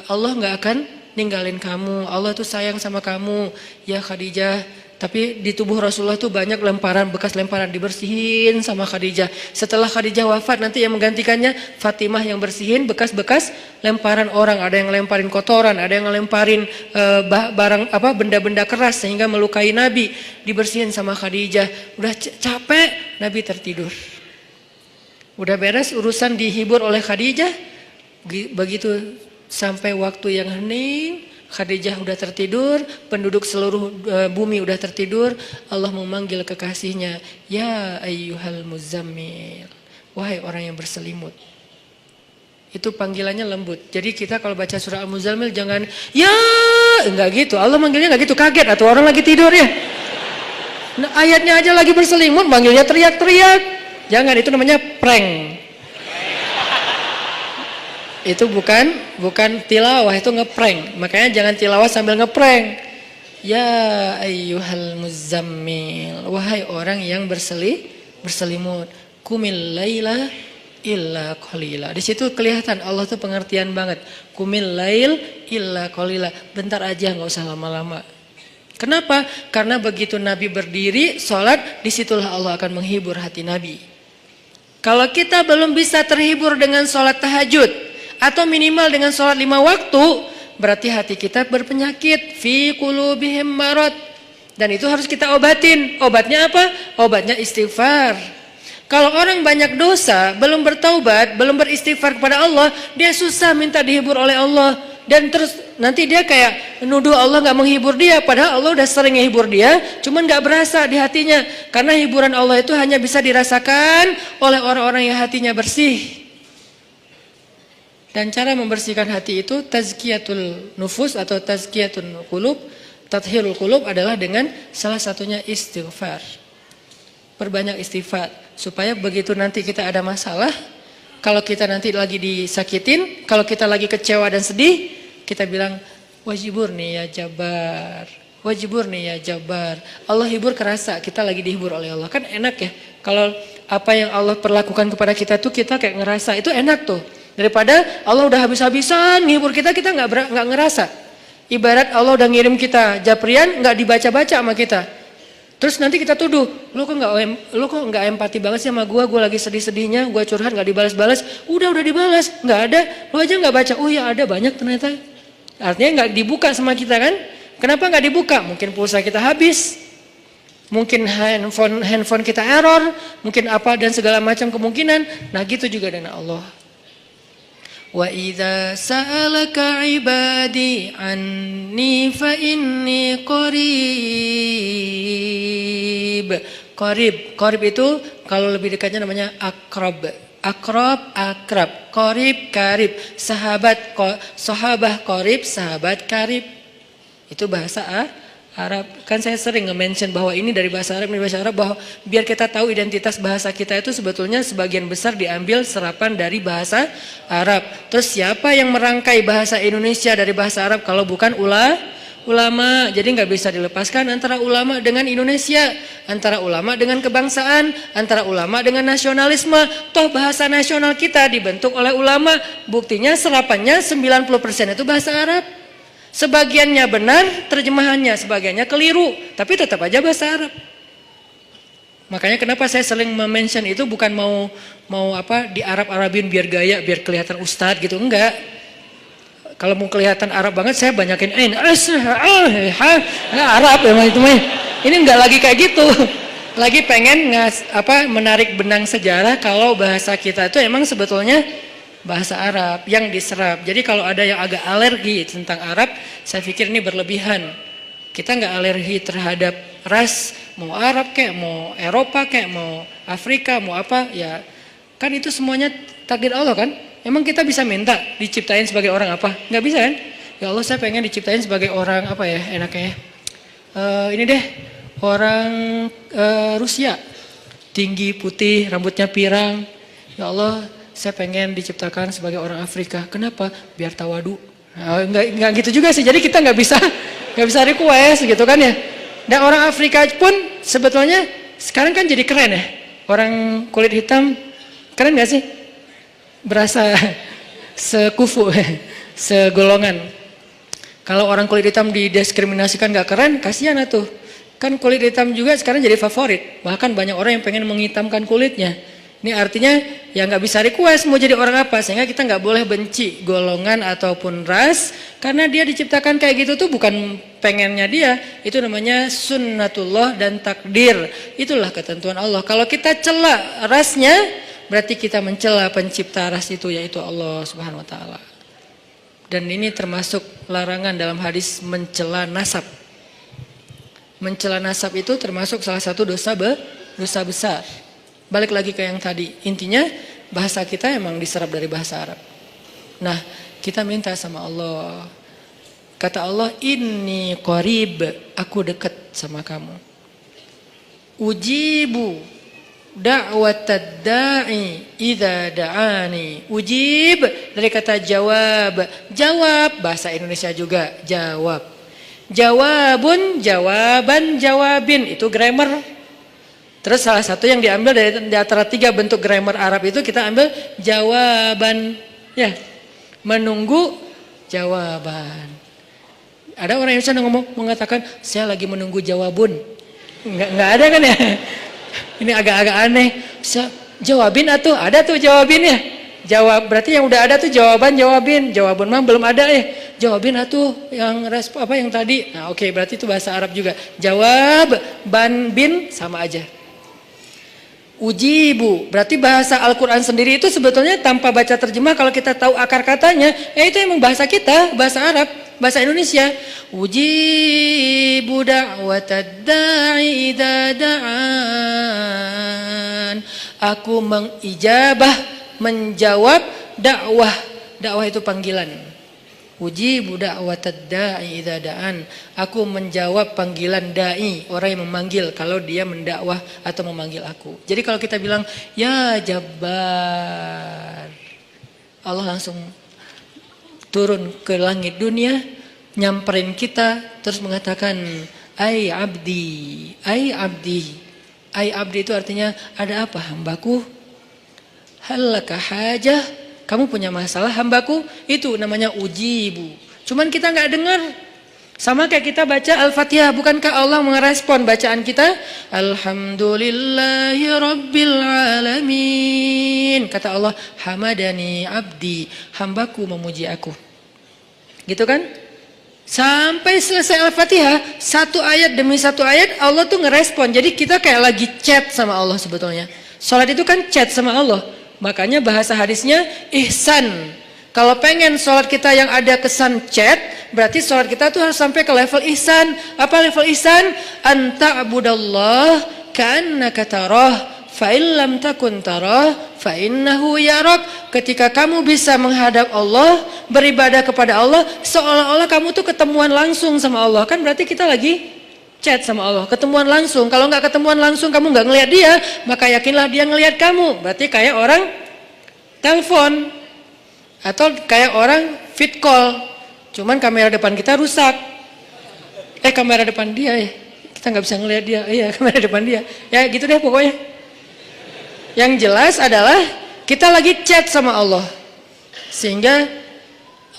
Speaker 1: Allah nggak akan ninggalin kamu, Allah tuh sayang sama kamu ya Khadijah. Tapi di tubuh Rasulullah tuh banyak lemparan, bekas lemparan, dibersihin sama Khadijah. Setelah Khadijah wafat, nanti yang menggantikannya Fatimah yang bersihin bekas-bekas lemparan orang. Ada yang lemparin kotoran, ada yang lemparin barang benda-benda keras sehingga melukai Nabi, dibersihin sama Khadijah. Udah capek, Nabi tertidur. Udah beres urusan dihibur oleh Khadijah, begitu sampai waktu yang hening, Khadijah udah tertidur, penduduk seluruh bumi udah tertidur, Allah memanggil kekasihnya, ya ayyuhal muzammil, wahai orang yang berselimut. Itu panggilannya lembut. Jadi kita kalau baca surah Al-Muzammil jangan ya, enggak gitu. Allah manggilnya enggak gitu, kaget atau orang lagi tidur ya. Nah, ayatnya aja lagi berselimut, manggilnya teriak-teriak. Jangan, itu namanya prank. Itu bukan tilawah, itu ngeprank. Makanya jangan tilawah sambil ngeprank. Ya ayyuhal muzammil, wahai orang yang berselimut, kumil laila illa qalila. Di situ kelihatan Allah tuh pengertian banget. Kumil lail illa qalila. Bentar aja, nggak usah lama-lama. Kenapa? Karena begitu Nabi berdiri sholat, disitulah Allah akan menghibur hati Nabi. Kalau kita belum bisa terhibur dengan sholat tahajud atau minimal dengan sholat 5 waktu, berarti hati kita berpenyakit, fi qulubihim marad, dan itu harus kita obatin. Obatnya apa? Obatnya istighfar. Kalau orang banyak dosa, belum bertaubat, belum beristighfar kepada Allah, dia susah minta dihibur oleh Allah. Dan terus nanti dia kayak menuduh Allah nggak menghibur dia, padahal Allah udah sering menghibur dia, cuman nggak berasa di hatinya. Karena hiburan Allah itu hanya bisa dirasakan oleh orang-orang yang hatinya bersih. Dan cara membersihkan hati itu tazkiyatul nufus atau tazkiyatul qulub, tathhirul qulub adalah dengan salah satunya istighfar. Perbanyak istighfar supaya begitu nanti kita ada masalah, kalau kita nanti lagi disakitin, kalau kita lagi kecewa dan sedih, kita bilang, wajibur nih ya Jabar, wajibur nih ya Jabar. Allah hibur kerasa, kita lagi dihibur oleh Allah. Kan enak ya, kalau apa yang Allah perlakukan kepada kita tuh kita kayak ngerasa, itu enak tuh. Daripada Allah udah habis-habisan ngehibur kita, kita nggak ngerasa. Ibarat Allah udah ngirim kita japrian, nggak dibaca-baca sama kita. Terus nanti kita tuduh, lu kok nggak empati banget sih sama gue lagi sedih-sedihnya, gue curhat nggak dibalas-balas. Udah dibalas, nggak ada, lu aja nggak baca. Oh ya ada, banyak ternyata. Artinya nggak dibuka sama kita kan? Kenapa nggak dibuka? Mungkin pulsa kita habis, mungkin handphone kita error, mungkin apa dan segala macam kemungkinan. Nah gitu juga dengan Allah. Wa idza sa'alaka 'ibadi 'anni fa inni qarib. Qarib itu kalau lebih dekatnya namanya akrab. Akrab, qarib, karib, sahabah qarib, sahabat karib. Itu bahasa Arab. Kan saya sering nge-mention bahwa ini dari bahasa Arab, bahwa biar kita tahu identitas bahasa kita itu sebetulnya sebagian besar diambil serapan dari bahasa Arab. Terus siapa yang merangkai bahasa Indonesia dari bahasa Arab kalau bukan ulama? Jadi nggak bisa dilepaskan antara ulama dengan Indonesia, antara ulama dengan kebangsaan, antara ulama dengan nasionalisme. Toh bahasa nasional kita dibentuk oleh ulama, buktinya serapannya 90% itu bahasa Arab. Sebagiannya benar terjemahannya, sebagiannya keliru, tapi tetap aja bahasa Arab. Makanya kenapa saya sering mention itu bukan mau apa di Arab-Arabin biar gaya, biar kelihatan ustadz gitu, enggak. Kalau mau kelihatan Arab banget saya banyakin Arab emang itu mah. Ini enggak lagi kayak gitu. Lagi pengen menarik benang sejarah kalau bahasa kita itu emang sebetulnya bahasa Arab yang diserap. Jadi kalau ada yang agak alergi tentang Arab, saya pikir ini berlebihan. Kita nggak alergi terhadap ras, mau Arab kayak, mau Eropa kayak, mau Afrika, mau apa, ya kan itu semuanya takdir Allah kan. Emang kita bisa minta diciptain sebagai orang apa? Nggak bisa kan? Ya Allah saya pengen diciptain sebagai orang apa ya enaknya. Ini deh orang Rusia, tinggi, putih, rambutnya pirang. Ya Allah saya pengen diciptakan sebagai orang Afrika. Kenapa? Biar tawadu. Nah, enggak gitu juga sih. Jadi kita nggak bisa request gitu kan ya. Dan orang Afrika pun sebetulnya sekarang kan jadi keren ya. Orang kulit hitam keren nggak sih? Berasa sekufu, segolongan. Kalau orang kulit hitam didiskriminasikan nggak keren, kasihan tuh. Kan kulit hitam juga sekarang jadi favorit. Bahkan banyak orang yang pengen menghitamkan kulitnya. Ini artinya ya nggak bisa request mau jadi orang apa, sehingga kita nggak boleh benci golongan ataupun ras, karena dia diciptakan kayak gitu tuh bukan pengennya dia, itu namanya sunnatullah dan takdir, itulah ketentuan Allah. Kalau kita cela rasnya, berarti kita mencela pencipta ras itu, yaitu Allah Subhanahu Wa Taala. Dan ini termasuk larangan dalam hadis mencela nasab. Mencela nasab itu termasuk salah satu dosa besar. Balik lagi ke yang tadi, intinya bahasa kita emang diserap dari bahasa Arab. Nah, kita minta sama Allah. Kata Allah, inni qarib, aku dekat sama kamu. Ujibu da'watad da'i idza da'ani. Ujib dari kata jawab. Jawab bahasa Indonesia juga jawab. Jawabun, jawaban, jawabin, itu grammar. Terus salah satu yang diambil dari antara 3 bentuk grammar Arab itu kita ambil jawaban, ya, menunggu jawaban. Ada orang yang sana mengatakan saya lagi menunggu jawabun, nggak ada kan ya? Ini agak-agak aneh. Jawabin atuh, ada tuh jawabinnya. Jawab berarti yang udah ada tuh jawaban, jawabin. Jawabun mah belum ada ya. Jawabin atuh yang apa yang tadi. Nah, oke, berarti itu bahasa Arab juga. Jawab, ban, bin sama aja. Ujibu, berarti bahasa Al-Quran sendiri itu sebetulnya tanpa baca terjemah, kalau kita tahu akar katanya, itu emang bahasa kita, bahasa Arab, bahasa Indonesia. Ujibu da'watad da'i idza da'an. Aku mengijabah, menjawab dakwah. Dakwah itu panggilan. Ujibu da'watad da'i idza da'an. Aku menjawab panggilan dai, orang yang memanggil kalau dia mendakwah atau memanggil aku. Jadi kalau kita bilang ya Jabbar, Allah langsung turun ke langit dunia, nyamperin kita, terus mengatakan ai abdi, ai abdi. Ai abdi itu artinya ada apa hambaku? Halaka hajah, kamu punya masalah hambaku? Itu namanya ujibu. Cuman kita nggak dengar. Sama kayak kita baca Al-Fatihah, bukankah Allah merespon bacaan kita? Alhamdulillahi Rabbil Alamin. Kata Allah, hamadani abdi, hambaku memuji aku. Gitu kan? Sampai selesai Al-Fatihah, satu ayat demi satu ayat Allah tuh ngerespon. Jadi kita kayak lagi chat sama Allah sebetulnya. Salat itu kan chat sama Allah. Makanya bahasa hadisnya ihsan. Kalau pengen sholat kita yang ada kesan chat, berarti sholat kita tuh harus sampai ke level ihsan. Apa level ihsan? Anta abudallah ka'annaka tarah, fa illam takun tarah, fa innahu yarak. Ketika kamu bisa menghadap Allah, beribadah kepada Allah, seolah-olah kamu tuh ketemuan langsung sama Allah. Kan berarti kita lagi chat sama Allah, ketemuan langsung. Kalau nggak ketemuan langsung, kamu nggak ngelihat dia, maka yakinlah dia ngelihat kamu. Berarti kayak orang telepon. Atau kayak orang fit call, cuman kamera depan kita rusak. Kamera depan dia kita nggak bisa ngelihat dia. Iya, kamera depan dia. Ya gitu deh pokoknya. Yang jelas adalah kita lagi chat sama Allah. Sehingga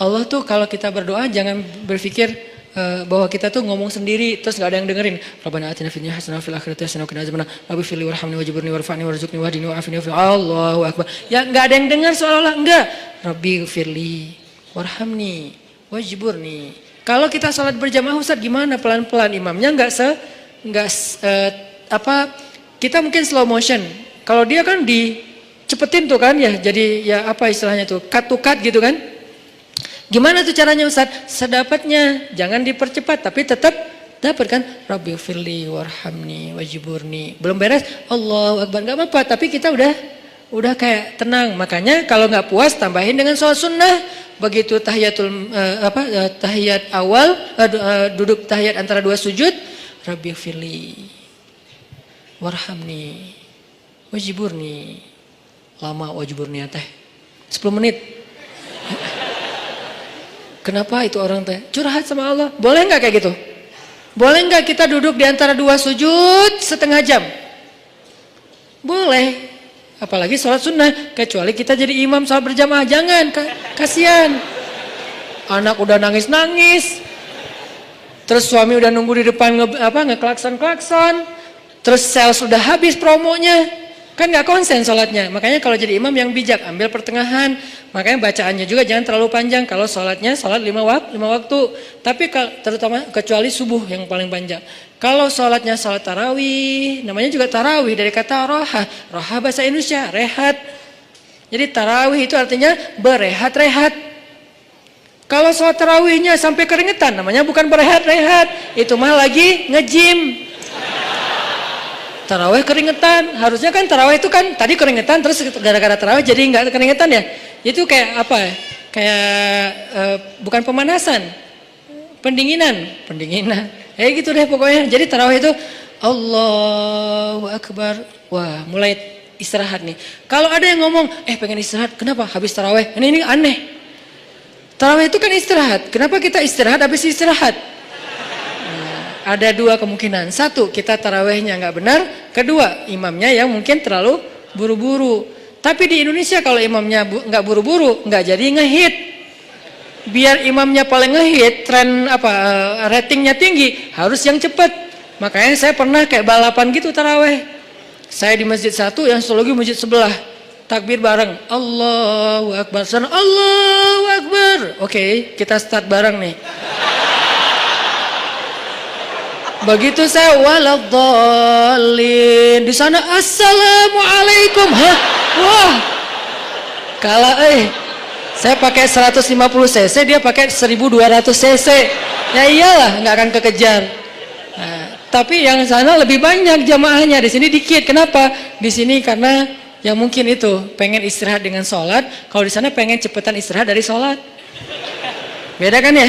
Speaker 1: Allah tuh kalau kita berdoa jangan berpikir bahwa kita tuh ngomong sendiri terus nggak ada yang dengerin. Rabbana atina fid dunya hasanah wa fil akhirati hasanah wa qina adzabannar. Rabbi firli warhamni wajburni warfa'ni warzuqni wahdini wa'afini wa Allahu akbar. Ya nggak ada yang dengar seolah-olah enggak. Rabbi firli warhamni wajburni. Kalau kita salat berjamaah Ustaz gimana? Pelan-pelan, imamnya kita mungkin slow motion. Kalau dia kan dicepetin tuh kan ya, jadi ya apa istilahnya tuh, cut to cut gitu kan. Gimana tuh caranya Ustaz? Sedapatnya, jangan dipercepat tapi tetap dapat kan? Rabbi firli warhamni wajburni. Belum beres, Allahu akbar, enggak apa-apa, tapi kita udah kayak tenang. Makanya kalau nggak puas tambahin dengan sholat sunnah. Begitu tahiyat awal, duduk tahiyat antara dua sujud, Rabbi firli warhamni wajburni. Lama wajburni teh 10 menit. Kenapa itu orang teh curhat sama Allah? Boleh nggak kayak gitu? Boleh nggak kita duduk di antara dua sujud setengah jam? Boleh. Apalagi sholat sunnah. Kecuali kita jadi imam sholat berjamaah. Jangan, kasihan. Anak udah nangis-nangis. Terus suami udah nunggu di depan ngeklakson-klakson. Terus sales udah habis promonya. Kan gak konsen sholatnya. Makanya kalau jadi imam yang bijak, ambil pertengahan. Makanya bacaannya juga jangan terlalu panjang. Kalau sholatnya sholat 5 waktu. Tapi terutama kecuali subuh yang paling panjang. Kalau sholatnya sholat tarawih, namanya juga tarawih dari kata roha. Roha bahasa Indonesia, rehat. Jadi tarawih itu artinya berehat-rehat. Kalau sholat tarawihnya sampai keringetan, namanya bukan berehat-rehat. Itu mah lagi nge-gym. Tarawih keringetan, harusnya kan tarawih itu kan tadi keringetan terus gara-gara tarawih jadi nggak keringetan ya. Itu kayak apa ya? Kayak bukan pemanasan, pendinginan. Gitu deh pokoknya. Jadi tarawih itu Allahu Akbar. Wah, mulai istirahat nih. Kalau ada yang ngomong, pengen istirahat, kenapa? Habis tarawih. Ini aneh. Tarawih itu kan istirahat. Kenapa kita istirahat habis istirahat? Ada dua kemungkinan. Satu, kita tarawihnya nggak benar. Kedua, imamnya yang mungkin terlalu buru-buru. Tapi di Indonesia kalau imamnya nggak buru-buru, nggak jadi ngehit. Biar imamnya paling ngehit, ratingnya tinggi, harus yang cepat. Makanya saya pernah kayak balapan gitu tarawih. Saya di masjid satu, yang satu lagi masjid sebelah. Takbir bareng, Allahu Akbar, Allahu Akbar. Oke, kita start bareng nih. Begitu saya waladhdallin, di sana assalamualaikum. Hah? Wah. Kalau saya pakai 150 cc, dia pakai 1200 cc. Ya iyalah, nggak akan kekejar. Nah, tapi yang sana lebih banyak jamaahnya, di sini dikit. Kenapa? Di sini karena ya mungkin itu pengen istirahat dengan sholat. Kalau di sana pengen cepetan istirahat dari sholat. Beda kan ya?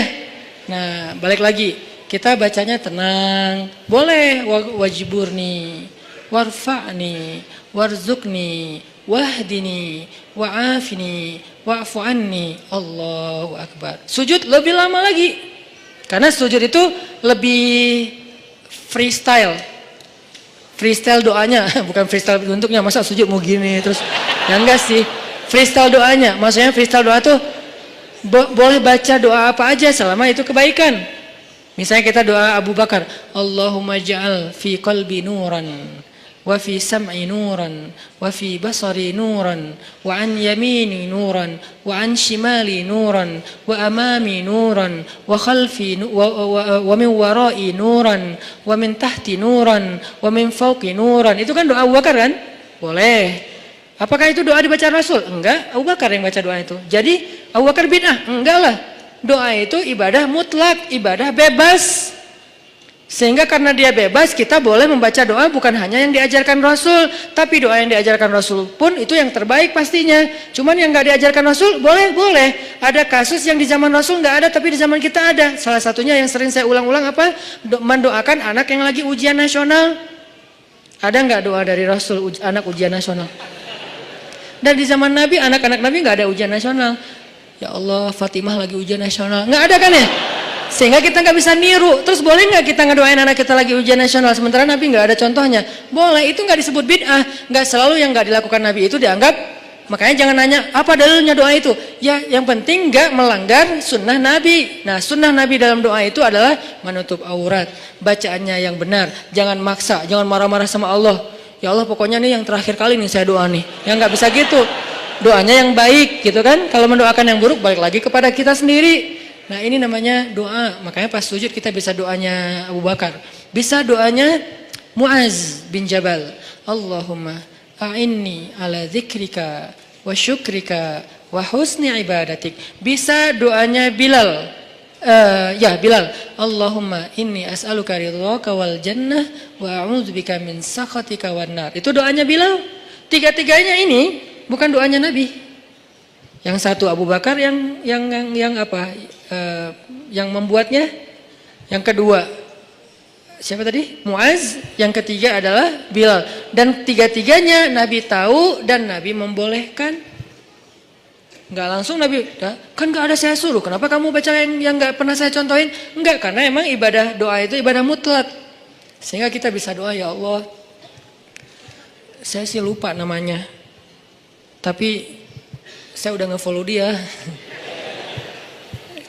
Speaker 1: Nah, balik lagi. Kita bacanya tenang. Boleh wajiburni, warfa'ni, warzukni, wahdini, wa'afini, wa'fu anni. Allahu Akbar. Sujud lebih lama lagi. Karena sujud itu lebih freestyle. Freestyle doanya, bukan freestyle bentuknya. Masa sujud mau gini terus. Ya enggak sih. Freestyle doanya. Maksudnya freestyle doa tuh boleh baca doa apa aja selama itu kebaikan. Misalnya kita doa Abu Bakar, Allahumma ja'al fi qalbi nuran, wa fi sam'i nuran, wa fi basari nuran, wa an yamini nuran, wa an shimali nuran, wa amami nuran, wa khalfi wa min warai nuran, wa min tahti nuran, wa min fawqi nuran. Itu kan doa Abu Bakar kan? Boleh. Apakah itu doa dibaca Rasul? Enggak, Abu Bakar yang baca doa itu. Jadi Abu Bakar bid'ah? Enggak lah. Doa itu ibadah mutlak, ibadah bebas. Sehingga karena dia bebas, kita boleh membaca doa bukan hanya yang diajarkan Rasul, tapi doa yang diajarkan Rasul pun itu yang terbaik pastinya. Cuman yang nggak diajarkan Rasul boleh. Ada kasus yang di zaman Rasul nggak ada, tapi di zaman kita ada. Salah satunya yang sering saya ulang-ulang apa? Mendoakan anak yang lagi ujian nasional. Ada nggak doa dari Rasul anak ujian nasional? Dan di zaman Nabi, anak-anak Nabi nggak ada ujian nasional. Ya Allah, Fatimah lagi ujian nasional. Nggak ada kan ya? Sehingga kita nggak bisa niru. Terus boleh nggak kita ngedoain anak kita lagi ujian nasional? Sementara Nabi nggak ada contohnya. Boleh, itu nggak disebut bid'ah. Nggak selalu yang nggak dilakukan Nabi itu dianggap. Makanya jangan nanya, apa dalilnya doa itu? Ya, yang penting nggak melanggar sunnah Nabi. Nah, sunnah Nabi dalam doa itu adalah menutup aurat. Bacaannya yang benar. Jangan maksa, jangan marah-marah sama Allah. Ya Allah, pokoknya nih yang terakhir kali nih saya doa nih. Ya nggak bisa gitu. Doanya yang baik gitu kan. Kalau mendoakan yang buruk balik lagi kepada kita sendiri. Nah, ini namanya doa. Makanya pas sujud kita bisa doanya Abu Bakar. Bisa doanya Muaz bin Jabal. Allahumma a'inni ala dzikrika wa syukrika wa husni ibadatik. Bisa doanya Bilal. Bilal, Allahumma inni as'aluka ridhaka wal jannah wa a'udzubika min sakhatika wan nar. Itu doanya Bilal. Tiga-tiganya ini bukan doanya Nabi. Yang satu Abu Bakar yang apa? Yang membuatnya. Yang kedua siapa tadi? Muaz. Yang ketiga adalah Bilal. Dan tiga-tiganya Nabi tahu dan Nabi membolehkan. Enggak langsung Nabi, kan enggak ada saya suruh, kenapa kamu baca yang enggak pernah saya contohin? Enggak, karena emang ibadah doa itu ibadah mutlak. Sehingga kita bisa doa, ya Allah, saya sih lupa namanya, tapi saya udah nge-follow dia.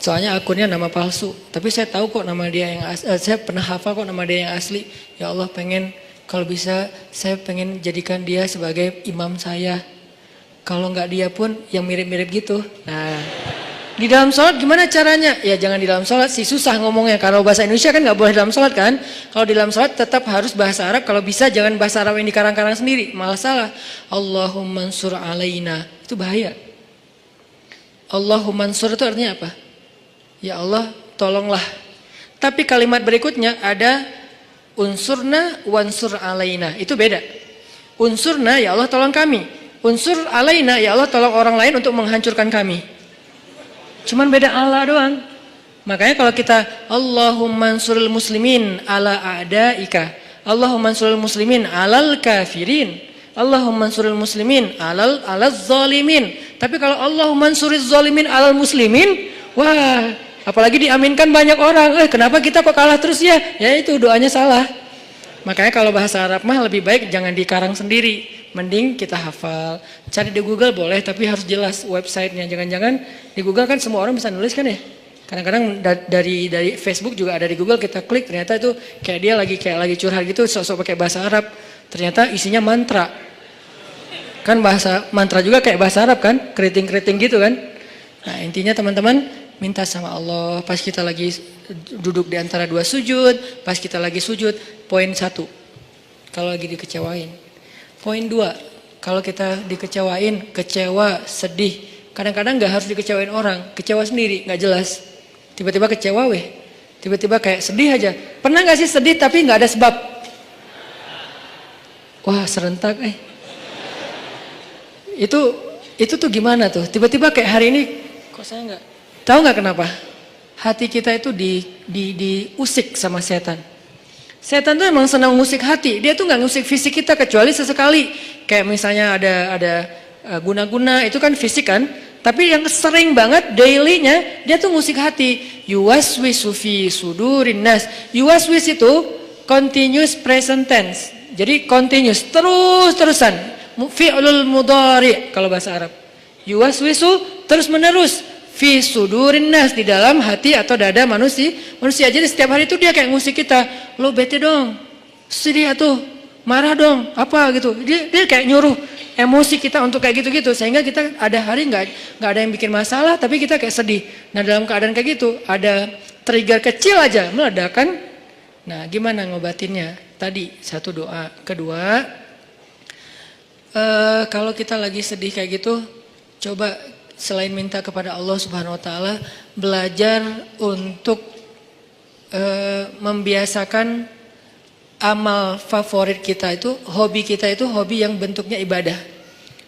Speaker 1: Soalnya akunnya nama palsu, tapi saya tahu kok nama dia yang saya pernah hafal kok nama dia yang asli. Ya Allah, pengen kalau bisa saya pengen jadikan dia sebagai imam saya. Kalau nggak dia pun yang mirip-mirip gitu. Nah, di dalam sholat gimana caranya? Ya jangan di dalam sholat sih, susah ngomongnya. Kalau bahasa Indonesia kan nggak boleh dalam sholat kan. Kalau di dalam sholat tetap harus bahasa Arab. Kalau bisa jangan bahasa Arab yang dikarang-karang sendiri. Malah salah. Allahumma ansur alaina. Itu bahaya. Allahumma ansur itu artinya apa? Ya Allah tolonglah. Tapi kalimat berikutnya ada unsurna wansur alaina. Itu beda. Unsurna ya Allah tolong kami. Unsur alaina ya Allah tolong orang lain untuk menghancurkan kami. Cuman beda Allah doang. Makanya kalau kita Allahumma ansuril muslimin ala a'daika, Allahumma ansuril muslimin alal kafirin, Allahumma ansuril muslimin alaz zalimin. Tapi kalau Allahumma ansuriz zalimin alal muslimin, wah, apalagi diaminkan banyak orang. Kenapa kita kok kalah terus ya? Ya itu doanya salah. Makanya kalau bahasa Arab mah lebih baik jangan dikarang sendiri. Mending kita hafal. Cari di Google boleh, tapi harus jelas websitenya. Jangan-jangan di Google kan semua orang bisa nulis kan ya. Kadang-kadang dari Facebook juga ada di Google, kita klik ternyata itu kayak dia lagi curhat gitu, sok-sok pakai bahasa Arab. Ternyata isinya mantra. Kan bahasa mantra juga kayak bahasa Arab kan, keriting-keriting gitu kan. Nah intinya teman-teman, minta sama Allah, pas kita lagi duduk di antara dua sujud, pas kita lagi sujud. Poin 1, kalau lagi dikecewain. Poin 2, kalau kita dikecewain, kecewa, sedih. Kadang-kadang gak harus dikecewain orang, kecewa sendiri, gak jelas. Tiba-tiba kecewa tiba-tiba kayak sedih aja. Pernah gak sih sedih tapi gak ada sebab? Wah serentak Itu tuh gimana tuh? Tiba-tiba kayak hari ini, kok saya nggak tahu nggak kenapa? Hati kita itu diusik sama setan. Setan tuh emang senang ngusik hati. Dia tuh nggak ngusik fisik kita kecuali sesekali. Kayak misalnya ada guna-guna itu kan fisik kan. Tapi yang sering banget dailynya dia tuh ngusik hati. Yuwaswisu fi sudurin nas. Yuwaswis itu continuous present tense. Jadi continuous terus-terusan. Fi'lul mudhari kalau bahasa Arab. Yuwaswisu terus menerus. Fi sudurin nas, di dalam hati atau dada manusia. Jadi setiap hari itu dia kayak ngusik kita. Lo bete dong. Sedih atuh. Marah dong. Apa gitu. Dia kayak nyuruh emosi kita untuk kayak gitu-gitu. Sehingga kita ada hari nggak ada yang bikin masalah tapi kita kayak sedih. Nah dalam keadaan kayak gitu ada trigger kecil aja meledakan. Nah gimana ngobatinnya? Tadi satu doa. Kedua, kalau kita lagi sedih kayak gitu, coba selain minta kepada Allah Subhanahu Wa Taala, belajar untuk membiasakan amal favorit kita itu, hobi kita itu hobi yang bentuknya ibadah.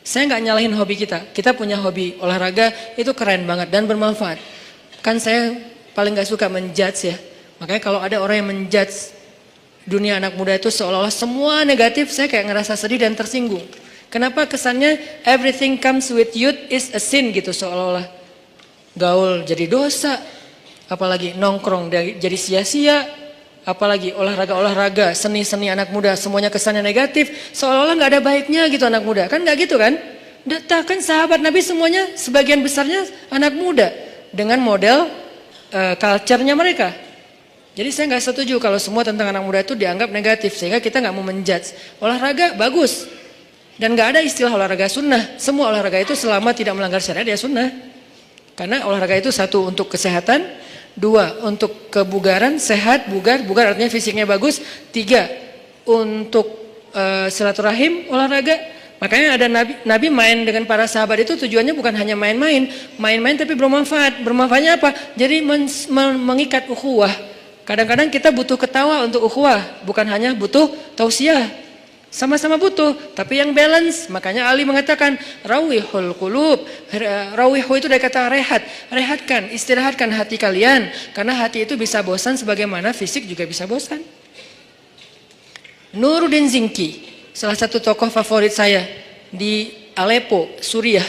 Speaker 1: Saya nggak nyalahin hobi kita. Kita punya hobi olahraga itu keren banget dan bermanfaat. Kan saya paling nggak suka menjudge ya. Makanya kalau ada orang yang menjudge dunia anak muda itu seolah-olah semua negatif, saya kayak ngerasa sedih dan tersinggung. Kenapa kesannya everything comes with youth is a sin gitu, seolah-olah gaul jadi dosa, apalagi nongkrong jadi sia-sia, apalagi olahraga, seni-seni anak muda semuanya kesannya negatif, seolah-olah nggak ada baiknya gitu anak muda, kan nggak gitu kan? Kan sahabat Nabi semuanya sebagian besarnya anak muda dengan model culture-nya mereka. Jadi saya nggak setuju kalau semua tentang anak muda itu dianggap negatif, sehingga kita nggak mau menjudge. Olahraga bagus. Dan nggak ada istilah olahraga sunnah. Semua olahraga itu selama tidak melanggar syariat ya sunnah. Karena olahraga itu satu untuk kesehatan, dua untuk kebugaran, sehat, bugar artinya fisiknya bagus, tiga untuk silaturahim olahraga. Makanya ada Nabi main dengan para sahabat itu tujuannya bukan hanya main-main tapi bermanfaat. Bermanfaatnya apa? Jadi mengikat ukhuwah. Kadang-kadang kita butuh ketawa untuk ukhuwah, bukan hanya butuh tausiah. Sama-sama butuh, tapi yang balance. Makanya Ali mengatakan rawihul qulub. Rawihu itu dari kata rehat. Rehatkan, istirahatkan hati kalian, karena hati itu bisa bosan sebagaimana fisik juga bisa bosan. Nuruddin Zinki, salah satu tokoh favorit saya di Aleppo, Suriah.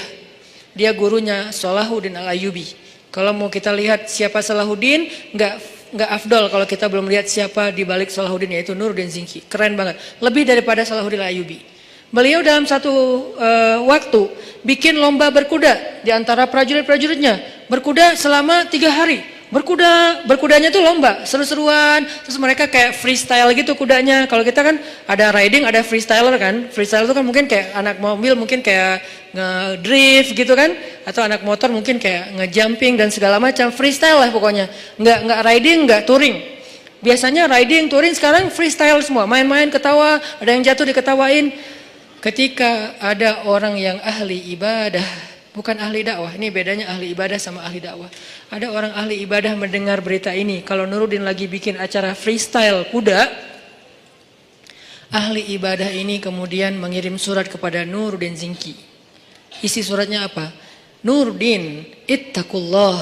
Speaker 1: Dia gurunya Salahuddin Al-Ayyubi. Kalau mau kita lihat siapa Salahuddin, nggak afdol kalau kita belum lihat siapa di balik Salahuddin, yaitu Nuruddin Zinki. Keren banget, lebih daripada Salahuddin Al-Ayyubi. Beliau dalam satu waktu bikin lomba berkuda di antara prajurit-prajuritnya. Berkuda selama 3 hari. Berkudanya tuh lomba, seru-seruan. Terus mereka kayak freestyle gitu kudanya. Kalau kita kan ada riding, ada freestyler kan. Freestyle itu kan mungkin kayak anak mobil mungkin kayak ngedrift gitu kan. Atau anak motor mungkin kayak ngejumping dan segala macam. Freestyle lah pokoknya. Nggak riding, nggak touring. Biasanya riding, touring, sekarang freestyle semua. Main-main, ketawa, ada yang jatuh diketawain. Ketika ada orang yang ahli ibadah, bukan ahli dakwah, ini bedanya ahli ibadah sama ahli dakwah. Ada orang ahli ibadah mendengar berita ini, kalau Nuruddin lagi bikin acara freestyle kuda, ahli ibadah ini kemudian mengirim surat kepada Nuruddin Zinki. Isi suratnya apa? Nuruddin, ittaqullah.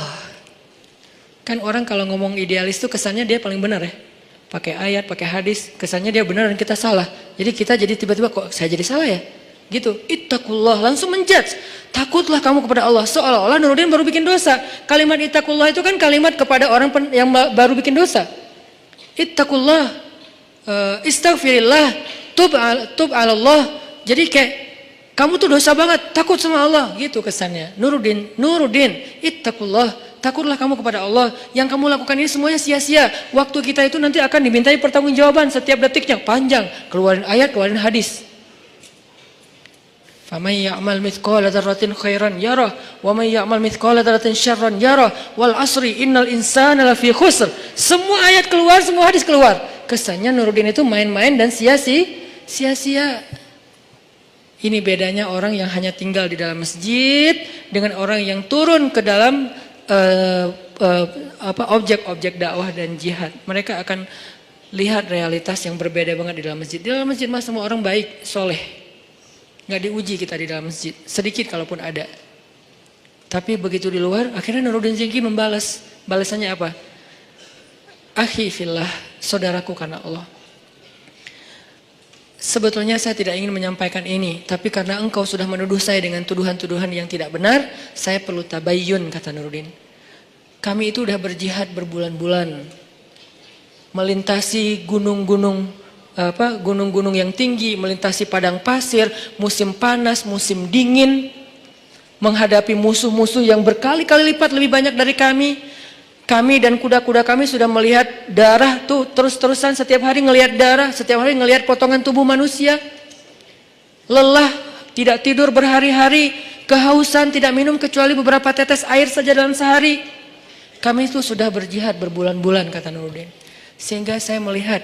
Speaker 1: Kan orang kalau ngomong idealis itu kesannya dia paling benar ya. Pakai ayat, pakai hadis, kesannya dia benar dan kita salah. Jadi kita jadi tiba-tiba kok saya jadi salah ya? Gitu, ittaqullah, langsung menjudge. Takutlah kamu kepada Allah. Seolah-olah Nuruddin baru bikin dosa. Kalimat ittaqullah itu kan kalimat kepada orang yang baru bikin dosa. Ittaqullah, istaghfirillah, tub ala Allah. Jadi kayak kamu tuh dosa banget, takut sama Allah, gitu kesannya. Nuruddin, ittaqullah, takutlah kamu kepada Allah. Yang kamu lakukan ini semuanya sia-sia. Waktu kita itu nanti akan dimintai pertanggungjawaban setiap detiknya, panjang. Keluarin ayat, keluarin hadis. Faman ya'mal mithqala dzarratin khairan yarah wa man ya'mal mithqala dzarratin syarran yarah wal asri innal insana lafi khusr. Semua ayat keluar, semua hadis keluar. Kesannya Nuruddin itu main-main dan sia-sia. Ini bedanya orang yang hanya tinggal di dalam masjid dengan orang yang turun ke dalam objek-objek dakwah dan jihad. Mereka akan lihat realitas yang berbeda banget di dalam masjid. Di dalam masjid mah semua orang baik, soleh. Nggak diuji kita di dalam masjid, sedikit kalaupun ada. Tapi begitu di luar, akhirnya Nuruddin Zingki membalas. Balasannya apa? Akhi fillah, saudaraku karena Allah. Sebetulnya saya tidak ingin menyampaikan ini, tapi karena engkau sudah menuduh saya dengan tuduhan-tuduhan yang tidak benar, saya perlu tabayyun, kata Nuruddin. Kami itu udah berjihad berbulan-bulan, melintasi gunung-gunung yang tinggi, melintasi padang pasir, musim panas, musim dingin, menghadapi musuh-musuh yang berkali-kali lipat lebih banyak dari kami. Kami dan kuda-kuda kami sudah melihat darah tuh terus-terusan, setiap hari ngelihat darah, setiap hari ngelihat potongan tubuh manusia. Lelah, tidak tidur berhari-hari, kehausan, tidak minum kecuali beberapa tetes air saja dalam sehari. Kami itu sudah berjihad berbulan-bulan, kata Nuruddin. Sehingga saya melihat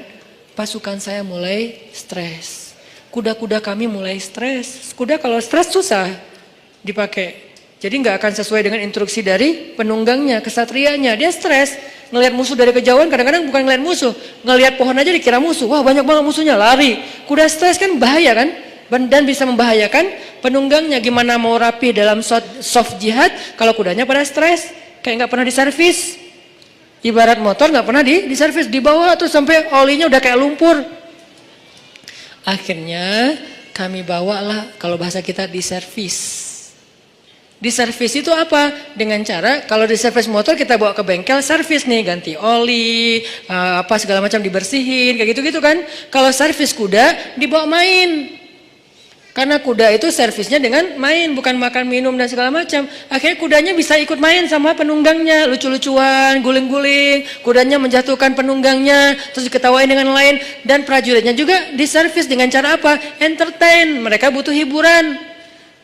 Speaker 1: pasukan saya mulai stres. Kuda-kuda kami mulai stres. Kuda kalau stres susah dipakai. Jadi nggak akan sesuai dengan instruksi dari penunggangnya, kesatrianya. Dia stres. Ngelihat musuh dari kejauhan, kadang-kadang bukan ngelihat musuh. Ngelihat pohon aja dikira musuh. Wah, banyak banget musuhnya, lari. Kuda stres kan bahaya kan? Dan bisa membahayakan penunggangnya. Gimana mau rapi dalam soft jihad kalau kudanya pada stres? Kayak nggak pernah diservis. Ibarat motor nggak pernah diservis, dibawa tuh sampai olinya udah kayak lumpur. Akhirnya kami bawalah, kalau bahasa kita diservis. Diservis itu apa? Dengan cara kalau diservis motor kita bawa ke bengkel servis nih, ganti oli, segala macam dibersihin, kayak gitu-gitu kan. Kalau servis kuda dibawa main. Karena kuda itu servisnya dengan main, bukan makan, minum dan segala macam. Akhirnya kudanya bisa ikut main sama penunggangnya, lucu-lucuan, guling-guling. Kudanya menjatuhkan penunggangnya, terus diketawain dengan lain. Dan prajuritnya juga diservis dengan cara apa? Entertain, mereka butuh hiburan.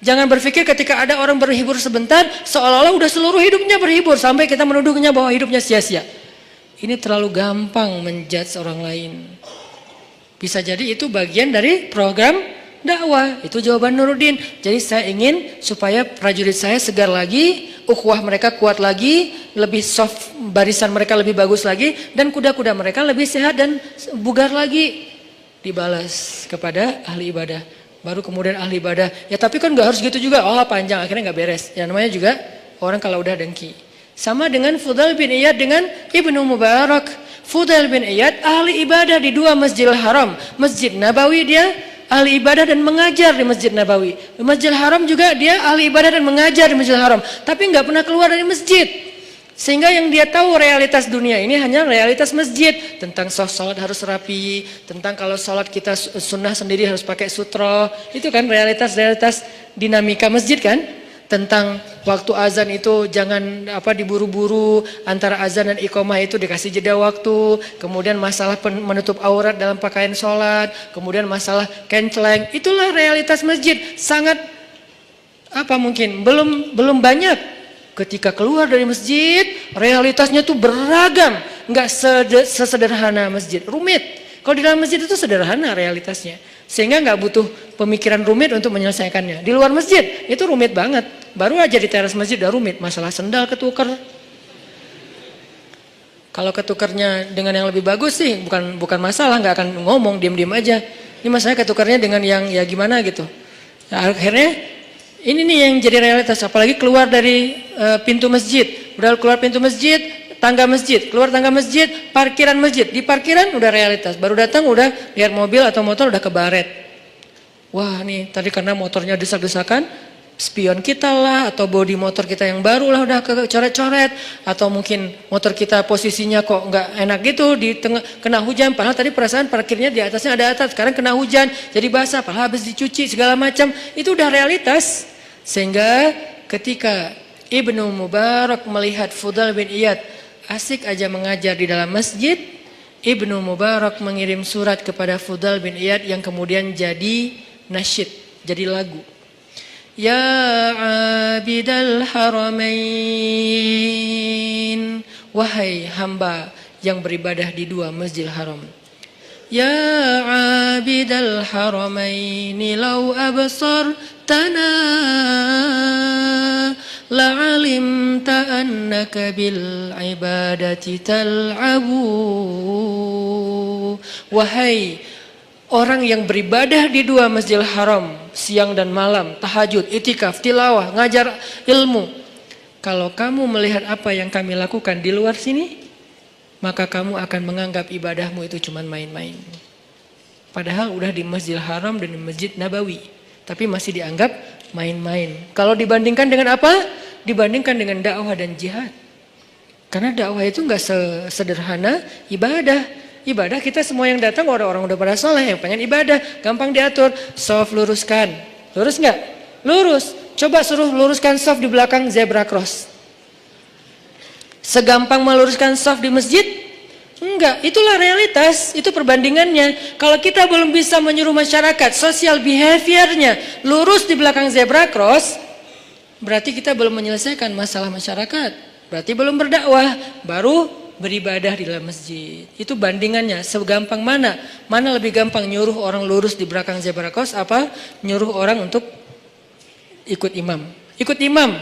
Speaker 1: Jangan berpikir ketika ada orang berhibur sebentar, seolah-olah udah seluruh hidupnya berhibur. Sampai kita menuduhnya bahwa hidupnya sia-sia. Ini terlalu gampang menjudge orang lain. Bisa jadi itu bagian dari program dakwah. Itu jawaban Nuruddin. Jadi saya ingin supaya prajurit saya segar lagi, ukhuwah mereka kuat lagi, lebih soft, barisan mereka lebih bagus lagi, dan kuda-kuda mereka lebih sehat dan bugar lagi. Dibalas kepada ahli ibadah. Baru kemudian ahli ibadah, ya tapi kan gak harus gitu juga. Oh panjang, akhirnya gak beres. Ya namanya juga orang kalau udah dengki. Sama dengan Fudail bin Iyad dengan Ibnu Mubarak. Fudail bin Iyad ahli ibadah di dua Masjidil Haram. Masjid Nabawi dia ahli ibadah dan mengajar di Masjid Nabawi. Di Masjidil Haram juga dia ahli ibadah dan mengajar di Masjidil Haram. Tapi nggak pernah keluar dari masjid. Sehingga yang dia tahu realitas dunia ini hanya realitas masjid. Tentang sholat harus rapi. Tentang kalau sholat kita sunnah sendiri harus pakai sutro. Itu kan realitas-realitas dinamika masjid kan. Tentang waktu azan itu jangan diburu-buru, antara azan dan iqomah itu dikasih jeda waktu. Kemudian masalah menutup aurat dalam pakaian sholat, kemudian masalah kenceleng. Itulah realitas masjid. Sangat mungkin belum banyak. Ketika keluar dari masjid, realitasnya tuh beragam, nggak sesederhana masjid, rumit. Kalau di dalam masjid itu sederhana realitasnya. Sehingga nggak butuh pemikiran rumit untuk menyelesaikannya. Di luar masjid itu rumit banget. Baru aja di teras masjid udah rumit. Masalah sendal ketuker. Kalau ketukernya dengan yang lebih bagus sih bukan masalah, nggak akan ngomong, diam-diam aja. Ini masalahnya ketukernya dengan yang ya gimana gitu. Nah, akhirnya ini nih yang jadi realitas. Apalagi keluar dari pintu masjid. Udah keluar pintu masjid, tangga masjid, keluar tangga masjid, parkiran masjid. Di parkiran udah realitas. Baru datang udah lihat mobil atau motor udah kebaret. Wah nih tadi karena motornya desak-desakan, spion kita lah atau bodi motor kita yang baru lah udah kecoret-coret. Atau mungkin motor kita posisinya kok nggak enak gitu di tengah kena hujan. Padahal tadi perasaan parkirnya di atasnya ada atap. Sekarang kena hujan jadi basah. Padahal habis dicuci segala macam. Itu udah realitas. Sehingga ketika Ibnu Mubarak melihat Fudail bin Iyad asik aja mengajar di dalam masjid, Ibnu Mubarak mengirim surat kepada Fudail bin Iyad yang kemudian jadi nasyid, jadi lagu. Ya abidal haramain, wahai hamba yang beribadah di dua masjidil haram. Ya abidal haramaini law absartana la'alimta annaka bil ibadati tal'abu. Wahai orang yang beribadah di dua masjidil haram siang dan malam, tahajud, itikaf, tilawah, ngajar ilmu, kalau kamu melihat apa yang kami lakukan di luar sini, maka kamu akan menganggap ibadahmu itu cuma main-main. Padahal udah di Masjidil Haram dan di Masjid Nabawi, tapi masih dianggap main-main. Kalau dibandingkan dengan apa? Dibandingkan dengan dakwah dan jihad. Karena dakwah itu nggak sederhana ibadah. Ibadah kita semua yang datang orang-orang udah pada soleh, yang pengen ibadah, gampang diatur. Shaf luruskan, lurus nggak? Lurus. Coba suruh luruskan shaf di belakang zebra cross. Segampang meluruskan shaf di masjid? Enggak, itulah realitas, itu perbandingannya. Kalau kita belum bisa menyuruh masyarakat, social behaviornya lurus di belakang zebra cross, berarti kita belum menyelesaikan masalah masyarakat. Berarti belum berdakwah, baru beribadah di dalam masjid. Itu bandingannya, segampang mana? Mana lebih gampang nyuruh orang lurus di belakang zebra cross, apa nyuruh orang untuk ikut imam? Ikut imam.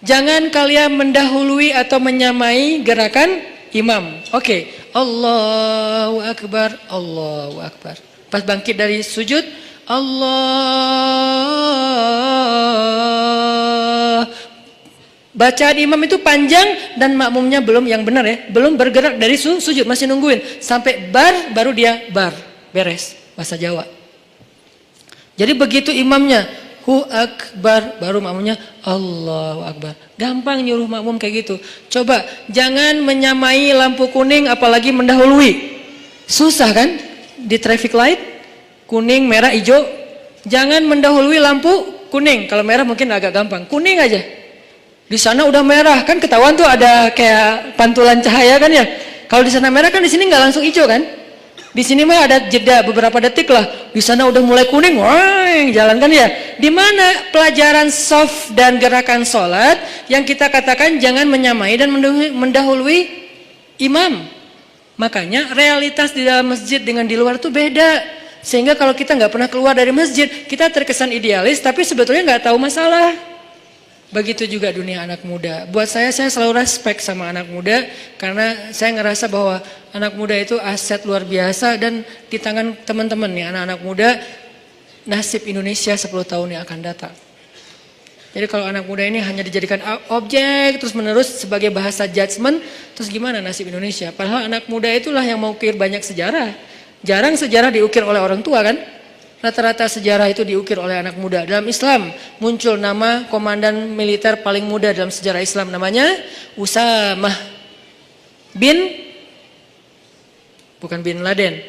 Speaker 1: Jangan kalian mendahului atau menyamai gerakan imam. Oke. Allahu Akbar, Allahu Akbar. Pas bangkit dari sujud, Allah. Bacaan imam itu panjang dan makmumnya belum yang benar ya, belum bergerak dari sujud, masih nungguin sampai bar baru dia bar, beres bahasa Jawa. Jadi begitu imamnya Hu Akbar, baru makmumnya Allahu Akbar. Gampang nyuruh makmum kayak gitu. Coba jangan menyamai lampu kuning apalagi mendahului. Susah kan? Di traffic light kuning, merah, hijau. Jangan mendahului lampu kuning. Kalau merah mungkin agak gampang. Kuning aja. Di sana udah merah kan, ketahuan tuh ada kayak pantulan cahaya kan ya. Kalau di sana merah kan, di sini nggak langsung hijau kan? Di sini mah ada jeda beberapa detik lah. Di sana udah mulai kuning, wah, jalan kan ya. Di mana pelajaran shaf dan gerakan sholat yang kita katakan jangan menyamai dan mendahului imam. Makanya realitas di dalam masjid dengan di luar tuh beda. Sehingga kalau kita nggak pernah keluar dari masjid, kita terkesan idealis, tapi sebetulnya nggak tahu masalah. Begitu juga dunia anak muda. Buat saya selalu respect sama anak muda karena saya ngerasa bahwa anak muda itu aset luar biasa dan di tangan teman-teman nih anak-anak muda nasib Indonesia 10 tahun yang akan datang. Jadi kalau anak muda ini hanya dijadikan objek terus menerus sebagai bahasa judgement, terus gimana nasib Indonesia? Padahal anak muda itulah yang mengukir banyak sejarah. Jarang sejarah diukir oleh orang tua kan? Rata-rata sejarah itu diukir oleh anak muda. Dalam Islam muncul nama komandan militer paling muda dalam sejarah Islam, namanya Usamah bukan bin Laden,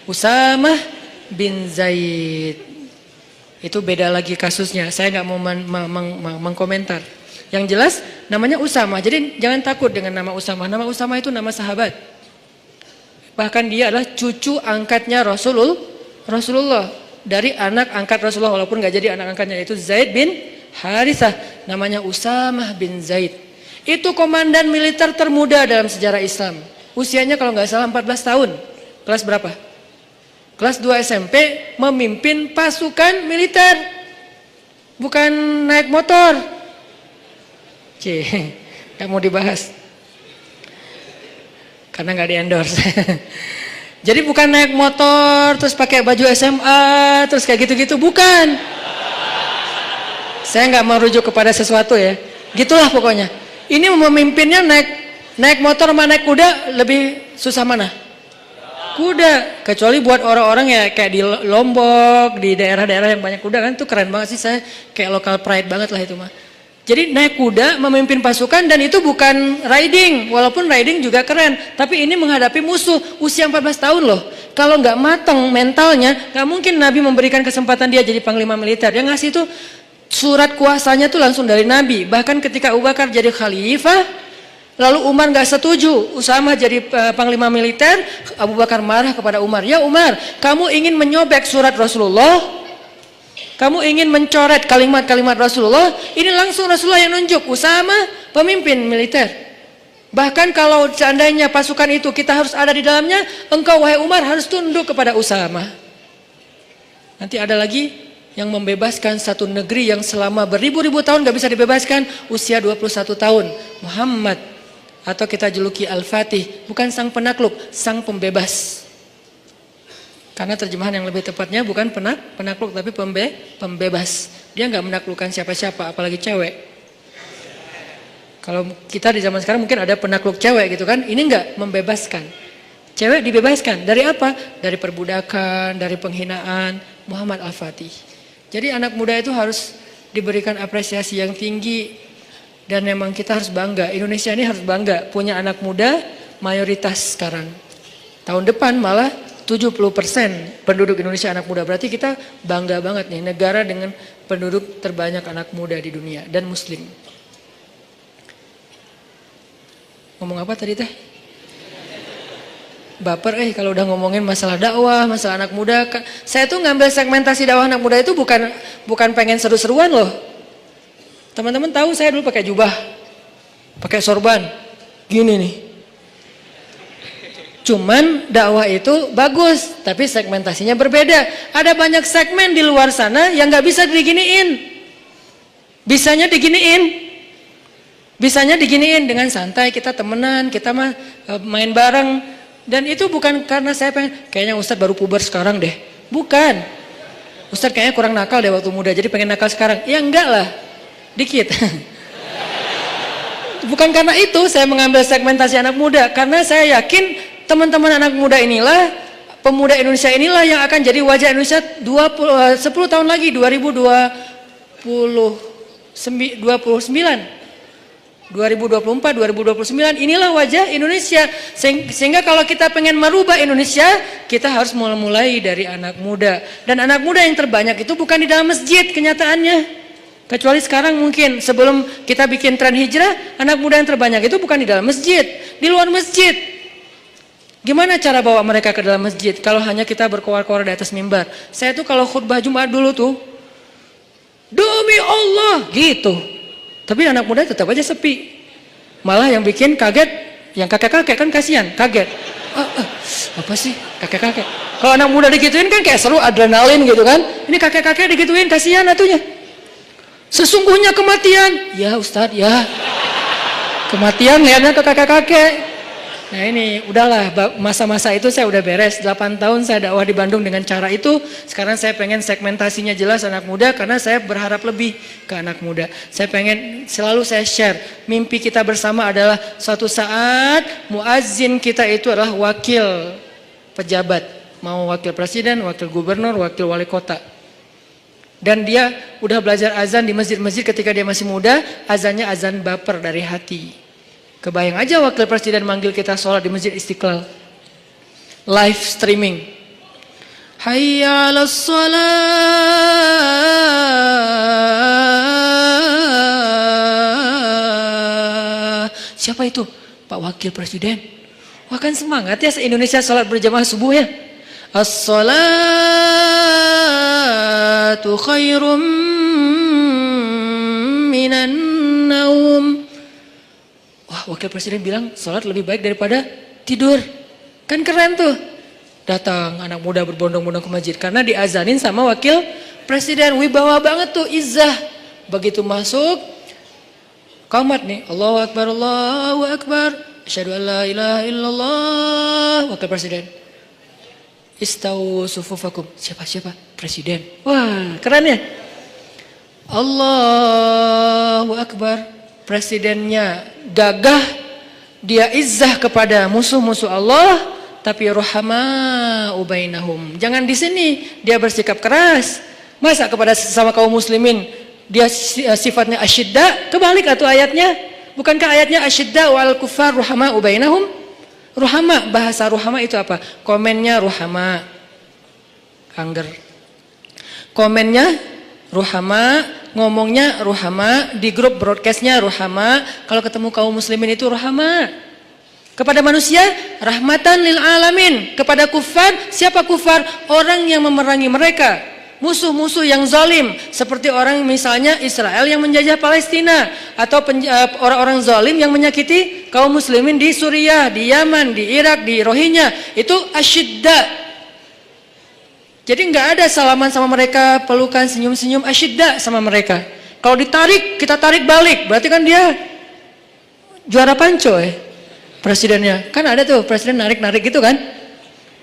Speaker 1: Usamah bin Zaid. Itu beda lagi kasusnya, saya nggak mau mengkomentar. Yang jelas namanya Usamah, jadi jangan takut dengan nama Usamah. Nama Usamah itu nama sahabat. Bahkan dia adalah cucu angkatnya Rasulullah. Dari anak angkat Rasulullah, walaupun gak jadi anak angkatnya, itu Zaid bin Harithah, namanya Usamah bin Zaid. Itu komandan militer termuda dalam sejarah Islam. Usianya kalau gak salah 14 tahun. Kelas berapa? Kelas 2 SMP, memimpin pasukan militer. Bukan naik motor. Gak mau dibahas. Karena gak di endorse. Jadi bukan naik motor, terus pakai baju SMA, terus kayak gitu-gitu, bukan. Saya nggak merujuk kepada sesuatu ya, gitulah pokoknya. Ini memimpinnya naik motor sama naik kuda, lebih susah mana? Kuda, kecuali buat orang-orang ya kayak di Lombok, di daerah-daerah yang banyak kuda kan, itu keren banget sih, saya kayak local pride banget lah itu mah. Jadi naik kuda, memimpin pasukan, dan itu bukan riding, walaupun riding juga keren, tapi ini menghadapi musuh usia 14 tahun loh. Kalau nggak matang mentalnya, nggak mungkin Nabi memberikan kesempatan dia jadi panglima militer. Yang ngasih itu surat kuasanya tuh langsung dari Nabi. Bahkan ketika Abu Bakar jadi khalifah, lalu Umar nggak setuju Usamah jadi panglima militer, Abu Bakar marah kepada Umar, ya Umar, kamu ingin menyobek surat Rasulullah? kamu ingin mencoret kalimat-kalimat Rasulullah, ini langsung Rasulullah yang nunjuk. Usama pemimpin militer. Bahkan kalau seandainya pasukan itu kita harus ada di dalamnya, engkau wahai Umar harus tunduk kepada Usama. Nanti ada lagi yang membebaskan satu negeri yang selama beribu-ribu tahun gak bisa dibebaskan, usia 21 tahun. Muhammad, atau kita juluki Al-Fatih, bukan sang penakluk, sang pembebas. Karena terjemahan yang lebih tepatnya bukan penakluk tapi pembebas. Dia nggak menaklukkan siapa-siapa, apalagi cewek. Kalau kita di zaman sekarang mungkin ada penakluk cewek gitu kan, ini nggak, membebaskan. Cewek dibebaskan dari apa? Dari perbudakan, dari penghinaan. Muhammad Al-Fatih. Jadi anak muda itu harus diberikan apresiasi yang tinggi dan memang kita harus bangga. Indonesia ini harus bangga punya anak muda mayoritas sekarang. Tahun depan malah 70% penduduk Indonesia anak muda. Berarti kita bangga banget nih, negara dengan penduduk terbanyak anak muda di dunia dan muslim. Ngomong apa tadi teh? Baper kalau udah ngomongin masalah dakwah, masalah anak muda. Saya tuh ngambil segmentasi dakwah anak muda itu bukan pengen seru-seruan loh. Teman-teman tahu saya dulu pakai jubah, pakai sorban, gini nih. Cuman dakwah itu bagus, tapi segmentasinya berbeda. Ada banyak segmen di luar sana yang gak bisa diginiin. Bisanya diginiin dengan santai, kita temenan, kita main bareng. Dan itu bukan karena saya pengen, kayaknya Ustadz baru puber sekarang deh. Bukan. Ustadz kayaknya kurang nakal deh waktu muda, jadi pengen nakal sekarang. Ya enggak lah, dikit. Bukan karena itu saya mengambil segmentasi anak muda, karena saya yakin teman-teman anak muda inilah, pemuda Indonesia inilah yang akan jadi wajah Indonesia 10 tahun lagi, 2024, 2029, inilah wajah Indonesia. Sehingga kalau kita pengen merubah Indonesia, kita harus mulai dari anak muda. Dan anak muda yang terbanyak itu bukan di dalam masjid kenyataannya. Kecuali sekarang mungkin, sebelum kita bikin tren hijrah, anak muda yang terbanyak itu bukan di dalam masjid, di luar masjid. Gimana cara bawa mereka ke dalam masjid kalau hanya kita berkoar-koar di atas mimbar? Saya tuh kalau khutbah Jumat dulu tuh, demi Allah gitu. Tapi anak muda tetap aja sepi. Malah yang bikin kaget, yang kakek-kakek kan kasihan, kaget. Apa sih kakek-kakek? Kalau anak muda digituin kan kayak seru, adrenalin gitu kan. Ini kakek-kakek digituin, kasihan atunya. Sesungguhnya kematian, ya Ustadz ya. Kematian lihatnya ke kakek-kakek. Nah ini udahlah, masa-masa itu saya udah beres. 8 tahun saya dakwah di Bandung dengan cara itu. Sekarang saya pengen segmentasinya jelas anak muda, karena saya berharap lebih ke anak muda. Saya pengen, selalu saya share, mimpi kita bersama adalah suatu saat muazzin kita itu adalah wakil pejabat. Mau wakil presiden, wakil gubernur, wakil wali kota. Dan dia udah belajar azan di masjid-masjid ketika dia masih muda, azannya azan baper dari hati. Kebayang aja wakil presiden manggil kita sholat di Masjid Istiqlal. Live streaming. Hayya 'alas shalah. Siapa itu? Pak Wakil Presiden. Wah kan semangat ya se-Indonesia sholat berjamaah subuh ya. As-salatu khairum minan naum. Wah, Wakil Presiden bilang sholat lebih baik daripada tidur. Kan keren tuh. Datang anak muda berbondong-bondong ke masjid karena diazanin sama Wakil Presiden. Wibawa banget tuh, izzah. Begitu masuk, qamat nih, Allahu Akbar, Allahu Akbar, asyhadu an la ilaha illallah. Wakil Presiden, istawu sufufakum. Siapa? Presiden. Wah, keren ya. Allahu Akbar. Presidennya gagah, dia izzah kepada musuh-musuh Allah, tapi rohama ubainahum. Jangan di sini dia bersikap keras. Masa kepada sesama kaum muslimin dia sifatnya asyidda? Kebalik atau ayatnya? Bukankah ayatnya asyidda wal kufar rohama ubainahum? Rohama, bahasa rohama itu apa? Komennya rohama, angger. Komennya rohama, ngomongnya rohama, di grup broadcastnya rohama, kalau ketemu kaum muslimin itu rohama. Kepada manusia rahmatan lil alamin, kepada kufar, siapa kufar? Orang yang memerangi mereka. musuh-musuh yang zalim, seperti orang misalnya Israel yang menjajah Palestina, atau orang-orang zalim yang menyakiti kaum muslimin di Suriah, di Yaman, di Irak, di Rohingya, itu asyidda. Jadi nggak ada salaman sama mereka, pelukan, senyum-senyum, asyidda sama mereka. Kalau ditarik, kita tarik balik, berarti kan dia juara panco presidennya. Kan ada tuh presiden narik-narik gitu kan.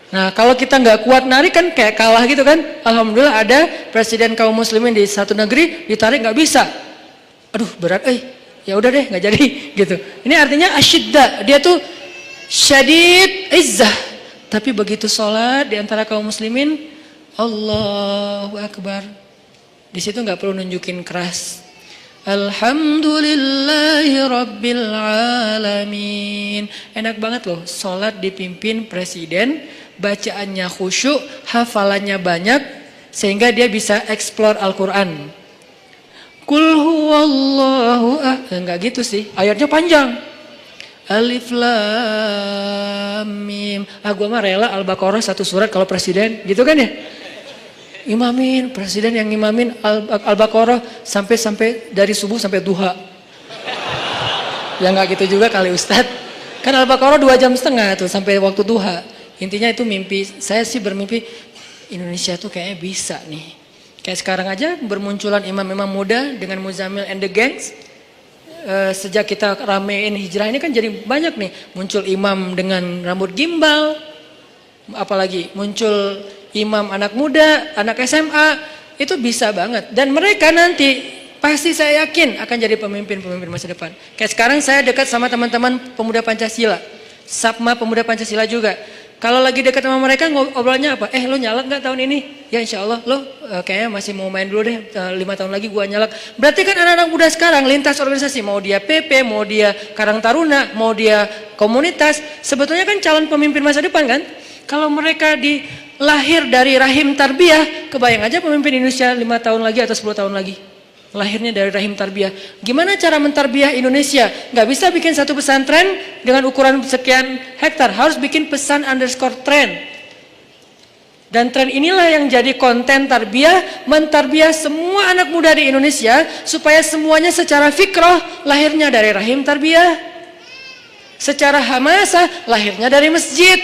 Speaker 1: Nah kalau kita nggak kuat narik kan kayak kalah gitu kan. Alhamdulillah ada presiden kaum muslimin di satu negeri ditarik nggak bisa. Aduh berat ya udah deh nggak jadi gitu. Ini artinya asyidda, dia tuh syadid izzah. Tapi begitu sholat di antara kaum muslimin, Allahu Akbar, di situ nggak perlu nunjukin keras. Alhamdulillahi Rabbil Alamin. Enak banget loh sholat dipimpin presiden, bacaannya khusyuk, hafalannya banyak, sehingga dia bisa explore Al-Quran. Qul huwallahu enggak gitu sih, ayatnya panjang. Alif Lam Mim. Gua mah rela Al-Baqarah satu surat kalau presiden, gitu kan ya? Imamin, presiden yang imamin Al-Baqarah sampai dari subuh sampai duha. Ya nggak gitu juga kali Ustadz. Kan Al-Baqarah 2,5 jam tuh sampai waktu duha. Intinya itu mimpi. Saya sih bermimpi Indonesia tuh kayaknya bisa nih. Kayak sekarang aja bermunculan imam-imam muda dengan Muzammil and the Gangs. Sejak kita ramein hijrah ini kan jadi banyak nih. Muncul imam dengan rambut gimbal. Apalagi muncul imam anak muda, anak SMA, itu bisa banget. Dan mereka nanti pasti saya yakin akan jadi pemimpin-pemimpin masa depan. Kayak sekarang saya dekat sama teman-teman pemuda Pancasila, Sapma pemuda Pancasila juga. Kalau lagi dekat sama mereka ngobrolnya apa? Lo nyalak nggak tahun ini? Ya insya Allah lo kayaknya masih mau main dulu deh, 5 tahun lagi gua nyalak. Berarti kan anak-anak muda sekarang lintas organisasi, mau dia PP, mau dia Karang Taruna, mau dia komunitas, sebetulnya kan calon pemimpin masa depan kan? Kalau mereka lahir dari rahim tarbiyah, kebayang aja pemimpin Indonesia 5 tahun lagi atau 10 tahun lagi. Lahirnya dari rahim tarbiyah. Gimana cara mentarbiyah Indonesia? Gak bisa bikin satu pesantren dengan ukuran sekian hektar. Harus bikin pesan _ tren. Dan tren inilah yang jadi konten tarbiyah, mentarbiyah semua anak muda di Indonesia, supaya semuanya secara fikrah lahirnya dari rahim tarbiyah. Secara hamasah lahirnya dari masjid.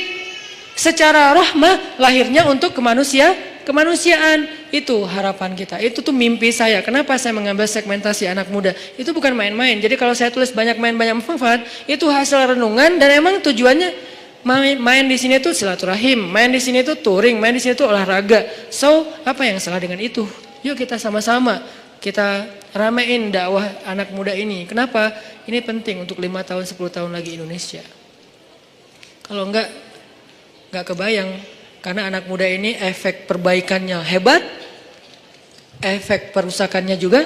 Speaker 1: Secara rahmah lahirnya untuk kemanusiaan. Itu harapan kita, itu tuh mimpi saya. Kenapa saya mengambil segmentasi anak muda? Itu bukan main-main. Jadi kalau saya tulis banyak main banyak manfaat, itu hasil renungan. Dan emang tujuannya main di sini tuh silaturahim, main di sini tuh touring, main di sini tuh olahraga. So apa yang salah dengan itu? Yuk kita sama-sama kita ramein dakwah anak muda ini. Kenapa? Ini penting untuk 5 tahun 10 tahun lagi Indonesia. Kalau enggak kebayang, karena anak muda ini efek perbaikannya hebat, efek perusakannya juga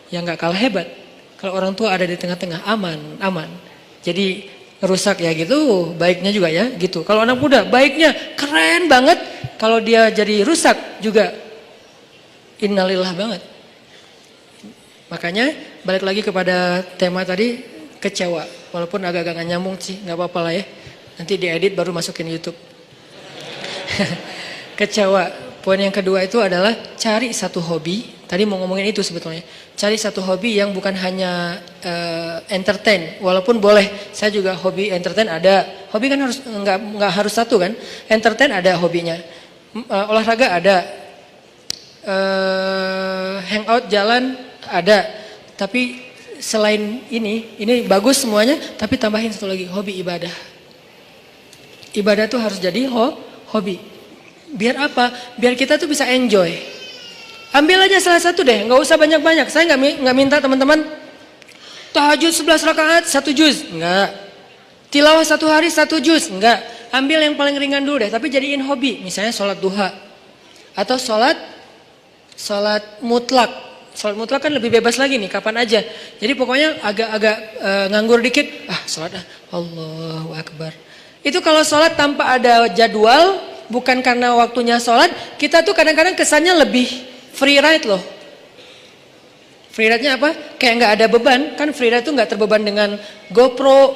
Speaker 1: yang nggak kalah hebat. Kalau orang tua ada di tengah-tengah aman. Jadi rusak ya gitu, baiknya juga ya gitu. Kalau anak muda baiknya keren banget, kalau dia jadi rusak juga innalillah banget. Makanya balik lagi kepada tema tadi, kecewa. Walaupun agak-agak gak nyambung sih, nggak apa-apa lah ya. Nanti diedit baru masukin YouTube. Kecewa. Poin yang kedua itu adalah cari satu hobi. Tadi mau ngomongin itu sebetulnya. Cari satu hobi yang bukan hanya entertain. Walaupun boleh, saya juga hobi entertain ada. Hobi kan harus nggak harus satu kan. Entertain ada hobinya. Olahraga ada. Hangout jalan ada. Tapi selain ini bagus semuanya. Tapi tambahin satu lagi, hobi ibadah. Ibadah tuh harus jadi hobi. Biar apa? Biar kita tuh bisa enjoy. Ambil aja salah satu deh, nggak usah banyak-banyak. Saya nggak minta teman-teman tahajud 11 rakaat 1 juz, nggak. Tilawah 1 hari 1 juz, nggak. Ambil yang paling ringan dulu deh, tapi jadiin hobi. Misalnya sholat duha atau sholat mutlak. Sholat mutlak kan lebih bebas lagi nih, kapan aja. Jadi pokoknya agak-agak nganggur dikit, sholat Allahu Akbar. Itu kalau sholat tanpa ada jadwal, bukan karena waktunya sholat, kita tuh kadang-kadang kesannya lebih free ride loh. Free ride-nya apa? Kayak nggak ada beban. Kan free ride tuh nggak terbeban dengan GoPro,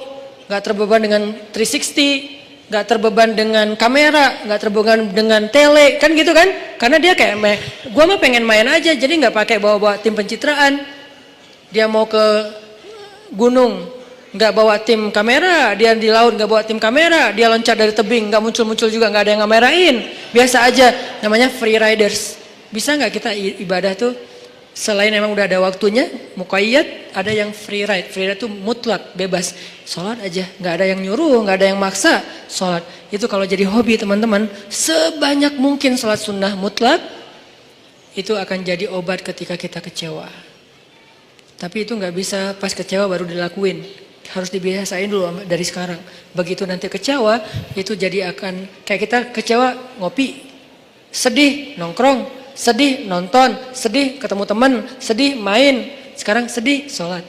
Speaker 1: nggak terbeban dengan 360, nggak terbeban dengan kamera, nggak terbeban dengan tele, kan gitu kan? Karena dia kayak gua mah pengen main aja, jadi nggak pakai bawa-bawa tim pencitraan. Dia mau ke gunung, nggak bawa tim kamera, dia di laut nggak bawa tim kamera, dia loncat dari tebing, nggak muncul-muncul juga, nggak ada yang ngamerain, biasa aja, namanya free riders. Bisa nggak kita ibadah tuh selain emang udah ada waktunya, muqayyad, ada yang free ride. Free ride itu mutlak, bebas. Sholat aja, nggak ada yang nyuruh, nggak ada yang maksa. Sholat. Itu kalau jadi hobi teman-teman, sebanyak mungkin sholat sunnah mutlak, itu akan jadi obat ketika kita kecewa. Tapi itu nggak bisa pas kecewa baru dilakuin. Harus dibiasain dulu dari sekarang. Begitu nanti kecewa, itu jadi akan, kayak kita kecewa ngopi, sedih, nongkrong, sedih nonton, sedih ketemu teman, sedih main, sekarang sedih sholat.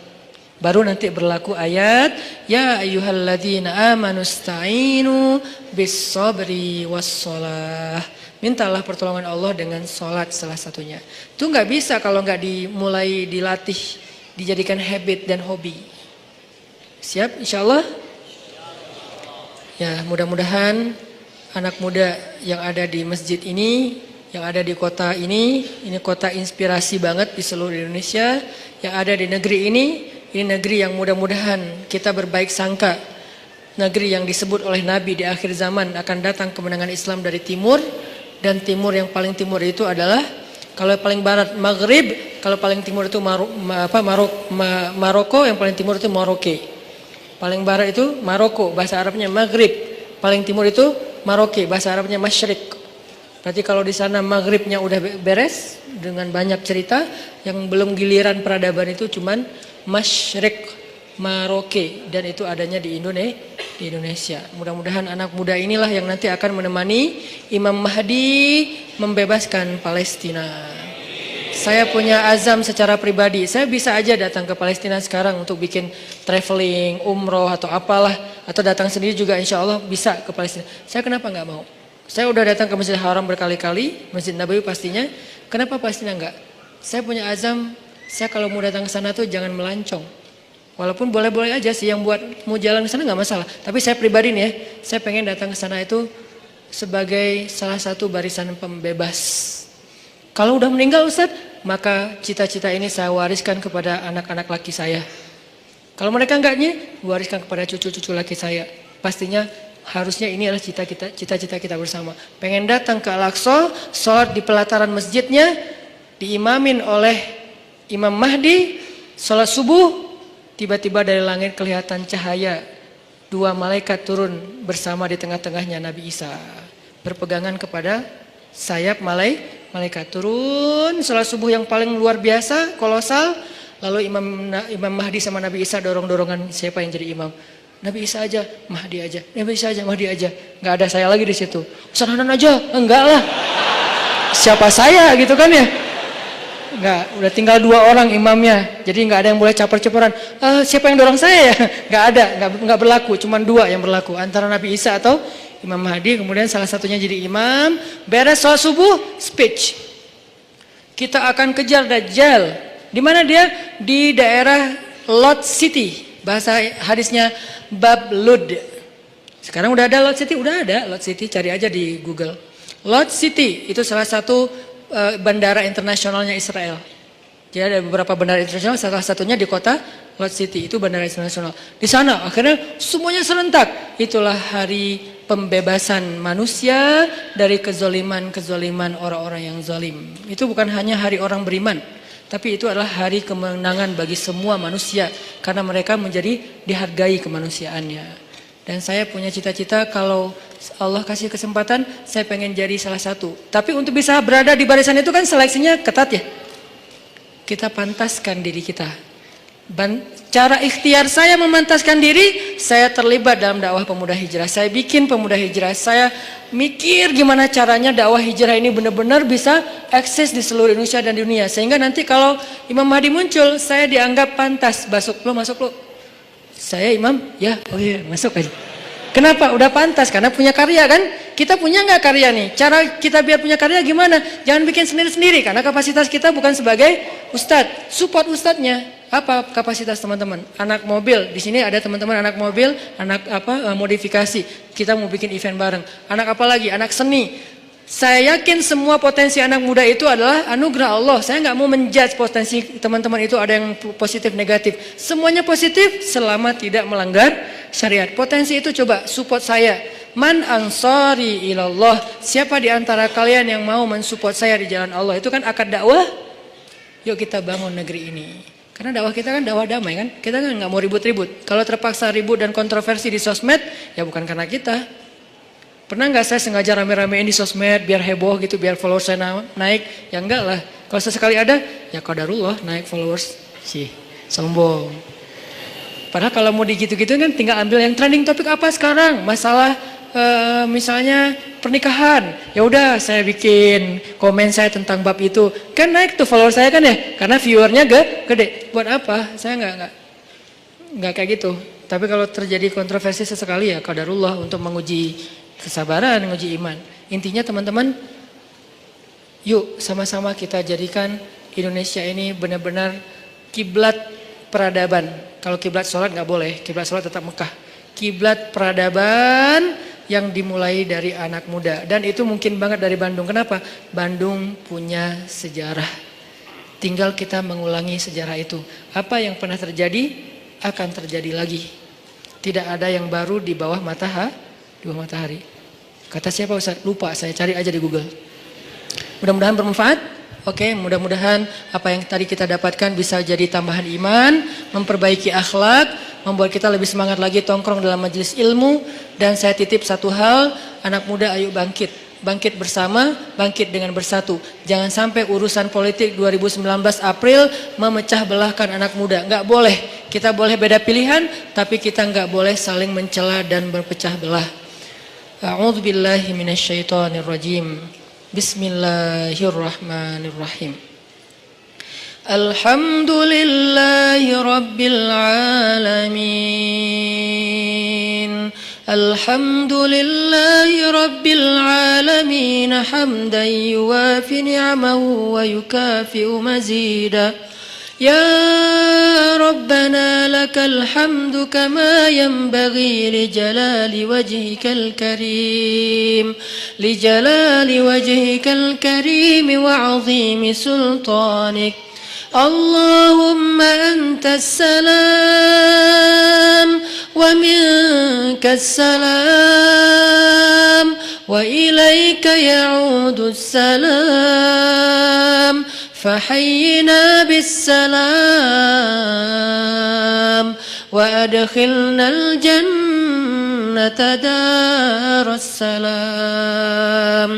Speaker 1: Baru nanti berlaku ayat ya ayyuhalladzina amanu sta'inu bis sabri was shalah. Mintalah pertolongan Allah dengan sholat salah satunya. Itu nggak bisa kalau nggak dimulai dilatih, dijadikan habit dan hobi. Siap insyaallah? Ya mudah-mudahan anak muda yang ada di masjid ini, yang ada di kota ini kota inspirasi banget di seluruh Indonesia. Yang ada di negeri ini negeri yang mudah-mudahan kita berbaik sangka. Negeri yang disebut oleh Nabi di akhir zaman akan datang kemenangan Islam dari timur. Dan timur yang paling timur itu adalah, kalau paling barat Maghrib, kalau paling timur itu Maroko, yang paling timur itu Maroke. Paling barat itu Maroko, bahasa Arabnya Maghrib. Paling timur itu Maroke, bahasa Arabnya Masyriq. Berarti kalau di sana maghribnya udah beres dengan banyak cerita, yang belum giliran peradaban itu cuman Masyriq, Maroke, dan itu adanya di Indonesia. Mudah-mudahan anak muda inilah yang nanti akan menemani Imam Mahdi membebaskan Palestina. Saya punya azam secara pribadi, saya bisa aja datang ke Palestina sekarang untuk bikin traveling, umroh atau apalah, atau datang sendiri juga insya Allah bisa ke Palestina. Saya kenapa nggak mau? Saya udah datang ke Masjidil Haram berkali-kali, Masjid Nabawi pastinya. Kenapa Palestina enggak? Saya punya azam, saya kalau mau datang ke sana tuh jangan melancong. Walaupun boleh-boleh aja sih yang buat mau jalan ke sana enggak masalah. Tapi saya pribadi nih ya, saya pengen datang ke sana itu sebagai salah satu barisan pembebas. Kalau udah meninggal Ustadz, maka cita-cita ini saya wariskan kepada anak-anak laki saya. Kalau mereka enggaknya, wariskan kepada cucu-cucu laki saya. Pastinya harusnya ini adalah cita-cita kita bersama. Pengen datang ke Al-Aqsa, sholat di pelataran masjidnya, diimamin oleh Imam Mahdi, sholat subuh, tiba-tiba dari langit kelihatan cahaya. 2 malaikat turun bersama di tengah-tengahnya Nabi Isa. Berpegangan kepada sayap malaikat. Turun, sholat subuh yang paling luar biasa, kolosal. Lalu Imam Mahdi sama Nabi Isa dorong-dorongan siapa yang jadi imam. Nabi Isa aja, Mahdi aja, Nabi Isa aja, Mahdi aja. Nggak ada saya lagi di situ. Ustaz Hanan aja, enggak lah. Siapa saya gitu kan ya? Enggak, udah tinggal 2 orang imamnya. Jadi nggak ada yang boleh caper-caperan. Siapa yang dorong saya ya? Nggak ada, nggak berlaku. Cuman 2 yang berlaku. Antara Nabi Isa atau Imam Mahdi. Kemudian salah satunya jadi imam. Beres sholat subuh, speech. Kita akan kejar Dajjal. Di mana dia? Di daerah Lot City. Bahasa hadisnya Bab Lud. Sekarang udah ada Lot City, udah ada Lot City, cari aja di Google. Lot City itu salah satu bandara internasionalnya Israel. Jadi ada beberapa bandara internasional, salah satunya di kota Lot City, itu bandara internasional. Di sana akhirnya semuanya serentak. Itulah hari pembebasan manusia dari kezoliman orang-orang yang zalim. Itu bukan hanya hari orang beriman, tapi itu adalah hari kemenangan bagi semua manusia. Karena mereka menjadi dihargai kemanusiaannya. Dan saya punya cita-cita kalau Allah kasih kesempatan, saya pengen jadi salah satu. Tapi untuk bisa berada di barisan itu kan seleksinya ketat ya. Kita pantaskan diri kita. Cara ikhtiar saya memantaskan diri, saya terlibat dalam dakwah pemuda hijrah. Saya bikin pemuda hijrah. Saya mikir gimana caranya dakwah hijrah ini benar-benar bisa eksis di seluruh Indonesia dan dunia. Sehingga nanti kalau Imam Mahdi muncul, saya dianggap pantas. Masuk lo. Saya imam, ya, oh iya, masuk aja. Kenapa? Udah pantas, karena punya karya kan? Kita punya nggak karya nih? Cara kita biar punya karya gimana? Jangan bikin sendiri-sendiri, karena kapasitas kita bukan sebagai Ustadz, support ustadznya. Apa kapasitas teman-teman? Anak mobil, di sini ada teman-teman anak mobil, anak modifikasi. Kita mau bikin event bareng. Anak apa lagi? Anak seni. Saya yakin semua potensi anak muda itu adalah anugerah Allah. Saya nggak mau menjudge potensi teman-teman itu ada yang positif negatif. Semuanya positif selama tidak melanggar syariat. Potensi itu coba support saya. Man ansari ilallah. Siapa di antara kalian yang mau mensupport saya di jalan Allah? Itu kan akad dakwah. Yuk kita bangun negeri ini. Karena dakwah kita kan dakwah damai kan. Kita kan nggak mau ribut-ribut. Kalau terpaksa ribut dan kontroversi di sosmed, ya bukan karena kita. Pernah nggak saya sengaja rame-ramein di sosmed biar heboh gitu, biar followers saya naik? Ya enggak lah. Kalau sesekali ada, ya qadarullah naik followers. Sih, sombong. Padahal kalau mau digitu-gitu kan tinggal ambil yang trending topik apa sekarang. Masalah misalnya pernikahan. Ya udah saya bikin komen saya tentang bab itu. Kan naik tuh followers saya kan ya. Karena viewernya gede. Buat apa? Saya nggak kayak gitu. Tapi kalau terjadi kontroversi sesekali ya qadarullah untuk menguji kesabaran, menguji iman. Intinya teman-teman, yuk sama-sama kita jadikan Indonesia ini benar-benar kiblat peradaban. Kalau kiblat sholat nggak boleh, kiblat sholat tetap Mekah. Kiblat peradaban yang dimulai dari anak muda. Dan itu mungkin banget dari Bandung. Kenapa? Bandung punya sejarah. Tinggal kita mengulangi sejarah itu. Apa yang pernah terjadi akan terjadi lagi. Tidak ada yang baru di bawah matahari. Kata siapa Ustaz? Lupa, saya cari aja di Google. Mudah-mudahan bermanfaat. Oke, mudah-mudahan apa yang tadi kita dapatkan bisa jadi tambahan iman, memperbaiki akhlak, membuat kita lebih semangat lagi tongkrong dalam majelis ilmu. Dan saya titip satu hal, anak muda ayo bangkit. Bangkit bersama, bangkit dengan bersatu. Jangan sampai urusan politik 2019 April memecah belahkan anak muda. Enggak boleh. Kita boleh beda pilihan, tapi kita enggak boleh saling mencela dan berpecah belah. A'udzu billahi minasyaitonir rajim. Bismillahirrahmanirrahim. Alhamdulillahi rabbil alamin. Alhamdulillahi rabbil alamin hamdan yuwafi ni'amahu wa yukafi'u mazida. Ya Rabbana lakal hamdu kama yanbaghi li jalali wajhikal karim wa 'azimi sultanik. Allahumma antas salam wa minkas salam wa ilayka ya'udus salam. فحينا بالسلام وأدخلنا الجنة دار السلام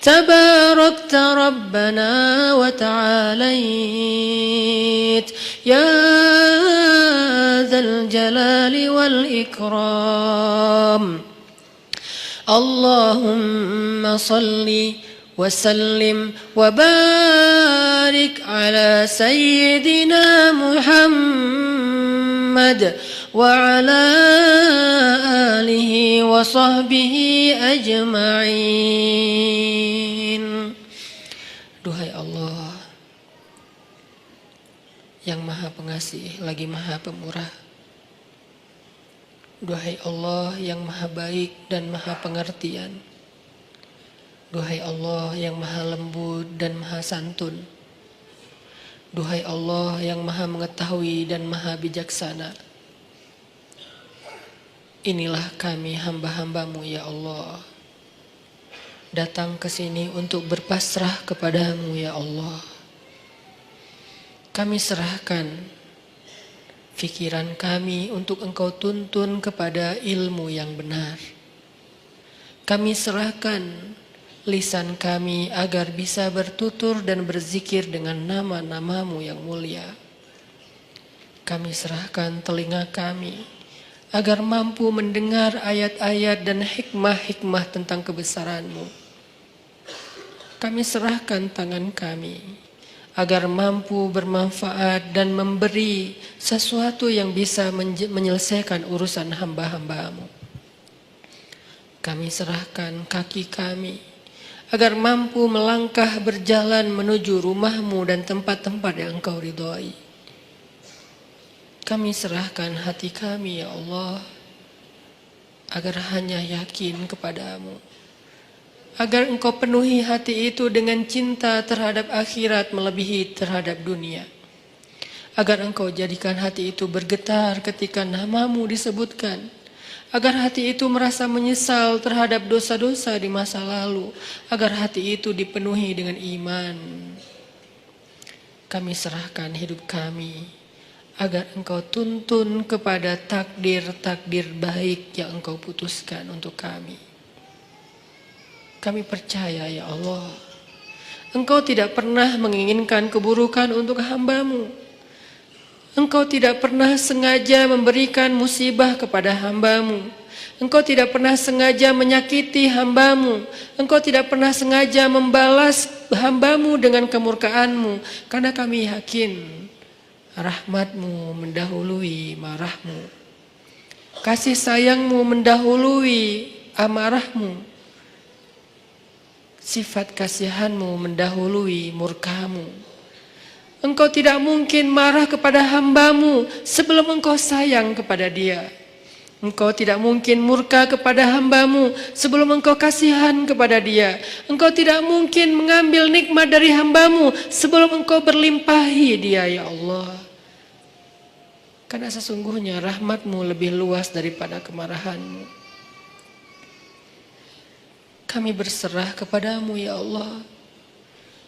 Speaker 1: تباركت ربنا وتعاليت يا ذا الجلال والإكرام اللهم صلِّ وسلم وبارك على سيدنا محمد وعلى آله وصحبه أجمعين. Duhai Allah yang maha pengasih lagi maha pemurah. Duhai Allah yang maha baik dan maha pengertian. Duhai Allah yang maha lembut dan maha santun. Duhai Allah yang maha mengetahui dan maha bijaksana. Inilah kami hamba-hambamu ya Allah. Datang ke sini untuk berpasrah kepadamu ya Allah. Kami serahkan pikiran kami untuk Engkau tuntun kepada ilmu yang benar. Kami serahkan lisan kami agar bisa bertutur dan berzikir dengan nama-namamu yang mulia. Kami serahkan telinga kami agar mampu mendengar ayat-ayat dan hikmah-hikmah tentang kebesaran-Mu. Kami serahkan tangan kami agar mampu bermanfaat dan memberi sesuatu yang bisa menyelesaikan urusan hamba-hamba-Mu. Kami serahkan kaki kami agar mampu melangkah berjalan menuju rumah-Mu dan tempat-tempat yang Engkau ridhoi. Kami serahkan hati kami, ya Allah, agar hanya yakin kepadamu. Agar Engkau penuhi hati itu dengan cinta terhadap akhirat melebihi terhadap dunia. Agar Engkau jadikan hati itu bergetar ketika nama-Mu disebutkan. Agar hati itu merasa menyesal terhadap dosa-dosa di masa lalu. Agar hati itu dipenuhi dengan iman. Kami serahkan hidup kami agar Engkau tuntun kepada takdir-takdir baik yang Engkau putuskan untuk kami. Kami percaya, ya Allah, Engkau tidak pernah menginginkan keburukan untuk hamba-Mu. Engkau tidak pernah sengaja memberikan musibah kepada hamba-Mu. Engkau tidak pernah sengaja menyakiti hamba-Mu. Engkau tidak pernah sengaja membalas hamba-Mu dengan kemurkaan-Mu. Karena kami yakin rahmat-Mu mendahului marah-Mu. Kasih sayang-Mu mendahului amarah-Mu. Sifat kasihan-Mu mendahului murka-Mu. Engkau tidak mungkin marah kepada hamba-Mu sebelum Engkau sayang kepada dia. Engkau tidak mungkin murka kepada hamba-Mu sebelum Engkau kasihan kepada dia. Engkau tidak mungkin mengambil nikmat dari hamba-Mu sebelum Engkau berlimpahi dia, ya Allah. Karena sesungguhnya rahmat-Mu lebih luas daripada kemarahan-Mu. Kami berserah kepadamu, ya Allah.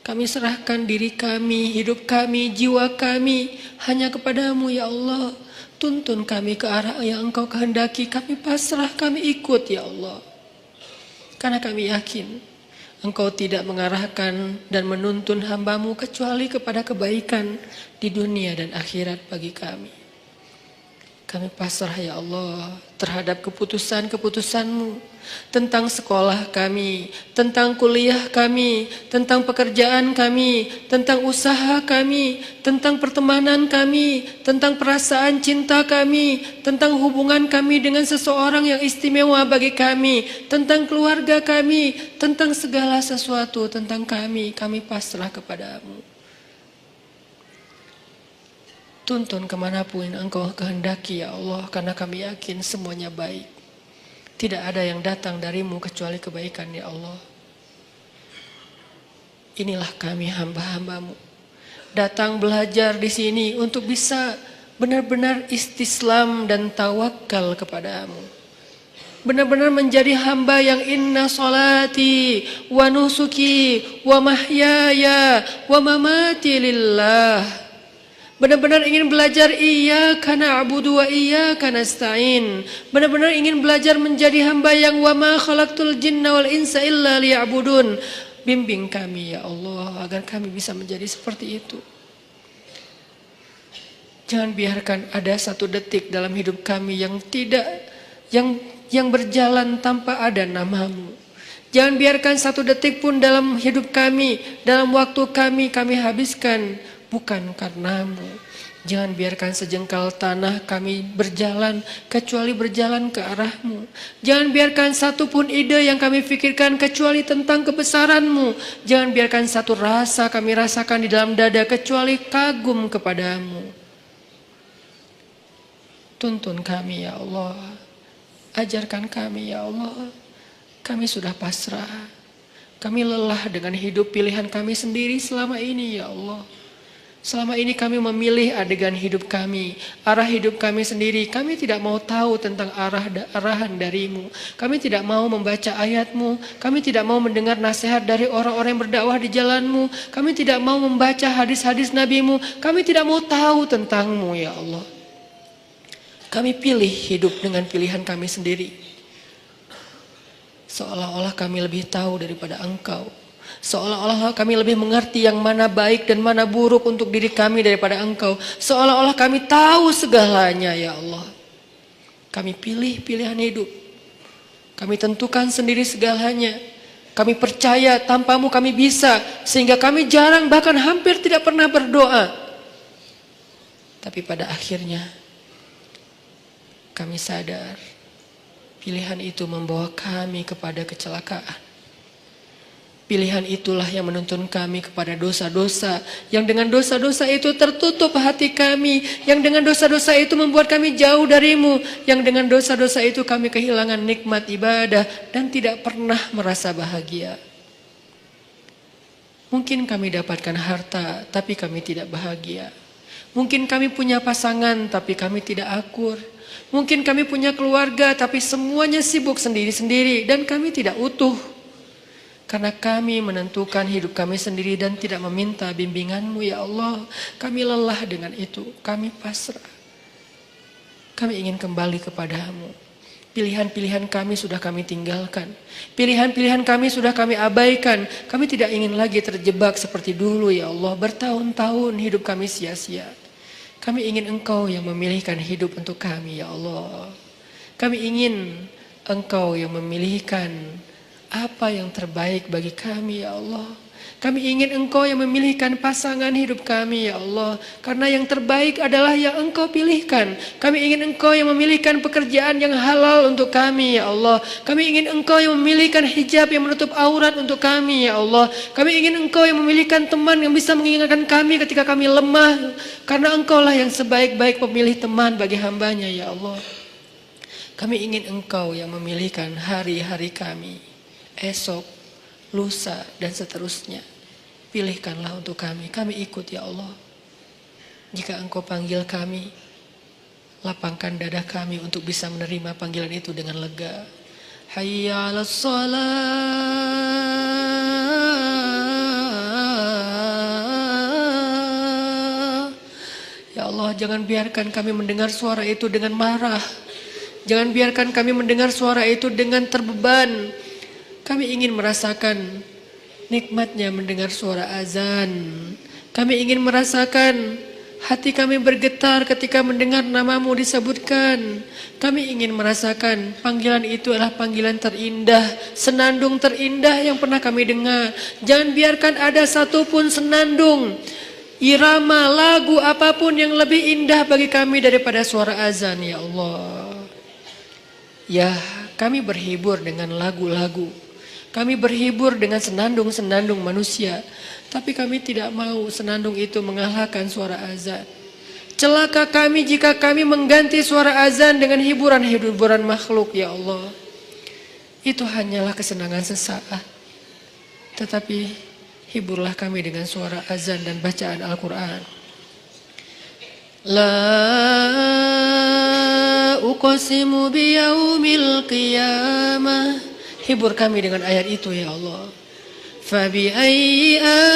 Speaker 1: Kami serahkan diri kami, hidup kami, jiwa kami hanya kepadamu, ya Allah. Tuntun kami ke arah yang Engkau kehendaki. Kami pasrah, kami ikut, ya Allah. Karena kami yakin Engkau tidak mengarahkan dan menuntun hamba-Mu kecuali kepada kebaikan di dunia dan akhirat bagi kami. Kami pasrah, ya Allah, terhadap keputusan-keputusan-Mu tentang sekolah kami, tentang kuliah kami, tentang pekerjaan kami, tentang usaha kami, tentang pertemanan kami, tentang perasaan cinta kami, tentang hubungan kami dengan seseorang yang istimewa bagi kami, tentang keluarga kami, tentang segala sesuatu tentang kami pasrah kepadamu. Tuntun kemanapun Engkau kehendaki, ya Allah, karena kami yakin semuanya baik. Tidak ada yang datang darimu kecuali kebaikan, ya Allah. Inilah kami hamba-hamba-Mu. Datang belajar di sini untuk bisa benar-benar istislam dan tawakal kepadamu. Benar-benar menjadi hamba yang inna salati wa nusuki wa mahyaya wa mamati lillah. Benar-benar ingin belajar iyyaka na'budu wa iyyaka nasta'in. Benar-benar ingin belajar menjadi hamba yang wa ma khalaqtul jinna wal insa illa liya'budun. Bimbing kami, ya Allah, agar kami bisa menjadi seperti itu. Jangan biarkan ada satu detik dalam hidup kami yang berjalan tanpa ada nama-Mu. Jangan biarkan satu detik pun dalam hidup kami, dalam waktu kami habiskan bukan karenamu. Jangan biarkan sejengkal tanah kami berjalan kecuali berjalan ke arah-Mu. Jangan biarkan satu pun ide yang kami pikirkan kecuali tentang kebesaran-Mu. Jangan biarkan satu rasa kami rasakan di dalam dada kecuali kagum kepadamu. Tuntun kami, ya Allah. Ajarkan kami, ya Allah. Kami sudah pasrah. Kami lelah dengan hidup pilihan kami sendiri selama ini, ya Allah. Selama ini kami memilih adegan hidup kami, arah hidup kami sendiri. Kami tidak mau tahu tentang arahan darimu. Kami tidak mau membaca ayat-Mu. Kami tidak mau mendengar nasihat dari orang-orang yang berdakwah di jalan-Mu. Kami tidak mau membaca hadis-hadis Nabi-Mu. Kami tidak mau tahu tentang-Mu, ya Allah. Kami pilih hidup dengan pilihan kami sendiri. Seolah-olah kami lebih tahu daripada Engkau. Seolah-olah kami lebih mengerti yang mana baik dan mana buruk untuk diri kami daripada Engkau. Seolah-olah kami tahu segalanya, ya Allah. Kami pilih pilihan hidup. Kami tentukan sendiri segalanya. Kami percaya tanpa-Mu kami bisa. Sehingga kami jarang bahkan hampir tidak pernah berdoa. Tapi pada akhirnya kami sadar pilihan itu membawa kami kepada kecelakaan. Pilihan itulah yang menuntun kami kepada dosa-dosa. Yang dengan dosa-dosa itu tertutup hati kami. Yang dengan dosa-dosa itu membuat kami jauh darimu. Yang dengan dosa-dosa itu kami kehilangan nikmat ibadah dan tidak pernah merasa bahagia. Mungkin kami dapatkan harta, tapi kami tidak bahagia. Mungkin kami punya pasangan, tapi kami tidak akur. Mungkin kami punya keluarga, tapi semuanya sibuk sendiri-sendiri dan kami tidak utuh. Karena kami menentukan hidup kami sendiri dan tidak meminta bimbingan-Mu ya Allah. Kami lelah dengan itu, kami pasrah. Kami ingin kembali kepadamu. Pilihan-pilihan kami sudah kami tinggalkan. Pilihan-pilihan kami sudah kami abaikan. Kami tidak ingin lagi terjebak seperti dulu ya Allah. Bertahun-tahun hidup kami sia-sia. Kami ingin Engkau yang memilihkan hidup untuk kami ya Allah. Kami ingin Engkau yang memilihkan apa yang terbaik bagi kami ya Allah. Kami ingin Engkau yang memilihkan pasangan hidup kami ya Allah. Karena yang terbaik adalah yang Engkau pilihkan. Kami ingin Engkau yang memilihkan pekerjaan yang halal untuk kami ya Allah. Kami ingin Engkau yang memilihkan hijab yang menutup aurat untuk kami ya Allah. Kami ingin Engkau yang memilihkan teman yang bisa mengingatkan kami ketika kami lemah. Karena Engkau lah yang sebaik-baik pemilih teman bagi hambanya ya Allah. Kami ingin Engkau yang memilihkan hari-hari kami. Esok, lusa, dan seterusnya. Pilihkanlah untuk kami. Kami ikut ya Allah. Jika Engkau panggil kami, lapangkan dada kami untuk bisa menerima panggilan itu dengan lega. Hayya 'alas shalah. Ya Allah, jangan biarkan kami mendengar suara itu dengan marah. Jangan biarkan kami mendengar suara itu dengan terbeban. Kami ingin merasakan nikmatnya mendengar suara azan. Kami ingin merasakan hati kami bergetar ketika mendengar namamu disebutkan. Kami ingin merasakan panggilan itu adalah panggilan terindah, senandung terindah yang pernah kami dengar. Jangan biarkan ada satupun senandung, irama, lagu apapun yang lebih indah bagi kami daripada suara azan ya Allah. Ya, kami berhibur dengan lagu-lagu. Kami berhibur dengan senandung-senandung manusia. Tapi kami tidak mau senandung itu mengalahkan suara azan. Celaka kami jika kami mengganti suara azan dengan hiburan-hiburan makhluk ya Allah. Itu hanyalah kesenangan sesaat. Tetapi hiburlah kami dengan suara azan dan bacaan Al-Quran. La uqsimu biyaumil qiyamah. Hibur kami dengan ayat itu ya Allah. Fabi ayyi ala'i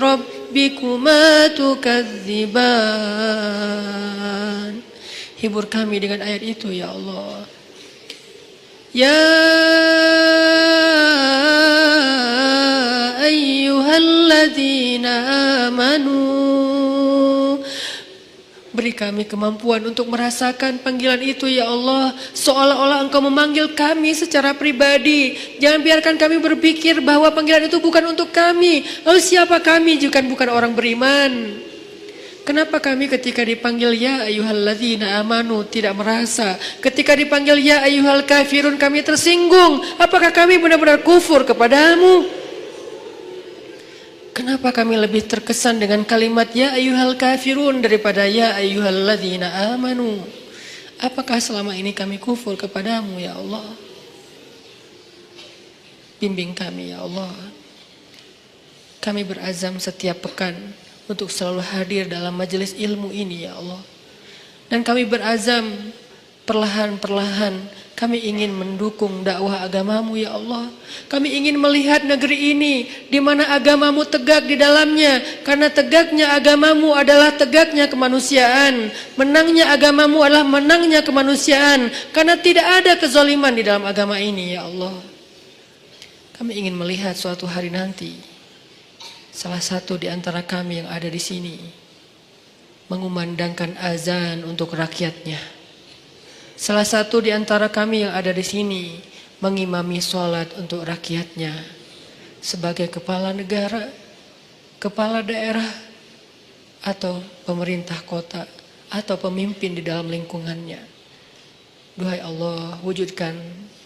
Speaker 1: rabbikuma tukadziban. Hibur kami dengan ayat itu ya Allah. Ya ayyuhalladzina amanu. Beri kami kemampuan untuk merasakan panggilan itu ya Allah. Seolah-olah Engkau memanggil kami secara pribadi. Jangan biarkan kami berpikir bahwa panggilan itu bukan untuk kami. Lalu siapa kami jika bukan orang beriman? Kenapa kami ketika dipanggil ya ayyuhalladzina amanu tidak merasa? Ketika dipanggil ya ayyuhal kafirun kami tersinggung. Apakah kami benar-benar kufur kepadamu? Kenapa kami lebih terkesan dengan kalimat ya ayyuhal kafirun daripada ya ayyuhalladzina amanu? Apakah selama ini kami kufur kepadamu ya Allah? Bimbing kami ya Allah. Kami berazam setiap pekan untuk selalu hadir dalam majelis ilmu ini ya Allah. Dan kami berazam perlahan-perlahan kami ingin mendukung dakwah agamamu ya Allah. Kami ingin melihat negeri ini di mana agamamu tegak di dalamnya. Karena tegaknya agamamu adalah tegaknya kemanusiaan. Menangnya agamamu adalah menangnya kemanusiaan. Karena tidak ada kezaliman di dalam agama ini ya Allah. Kami ingin melihat suatu hari nanti salah satu di antara kami yang ada di sini mengumandangkan azan untuk rakyatnya. Salah satu di antara kami yang ada di sini mengimami sholat untuk rakyatnya sebagai kepala negara, kepala daerah, atau pemerintah kota, atau pemimpin di dalam lingkungannya. Duhai Allah, wujudkan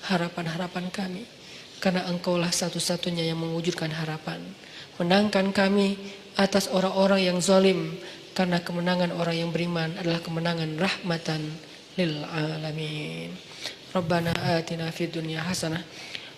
Speaker 1: harapan-harapan kami. Karena Engkaulah satu-satunya yang mewujudkan harapan. Menangkan kami atas orang-orang yang zalim. Karena kemenangan orang yang beriman adalah kemenangan rahmatan lil alamin. Rabbana atina fid dunya hasanah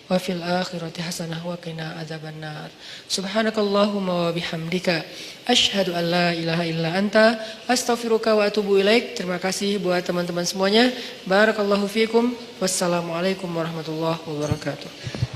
Speaker 1: wa fil akhirati hasanah wa qina adzabannar. Subhanakallahumma wa bihamdika asyhadu an la ilaha illa anta astaghfiruka wa atubu ilaik. Terima kasih buat teman-teman semuanya. Barakallahu fiikum. Wassalamualaikum warahmatullahi wabarakatuh.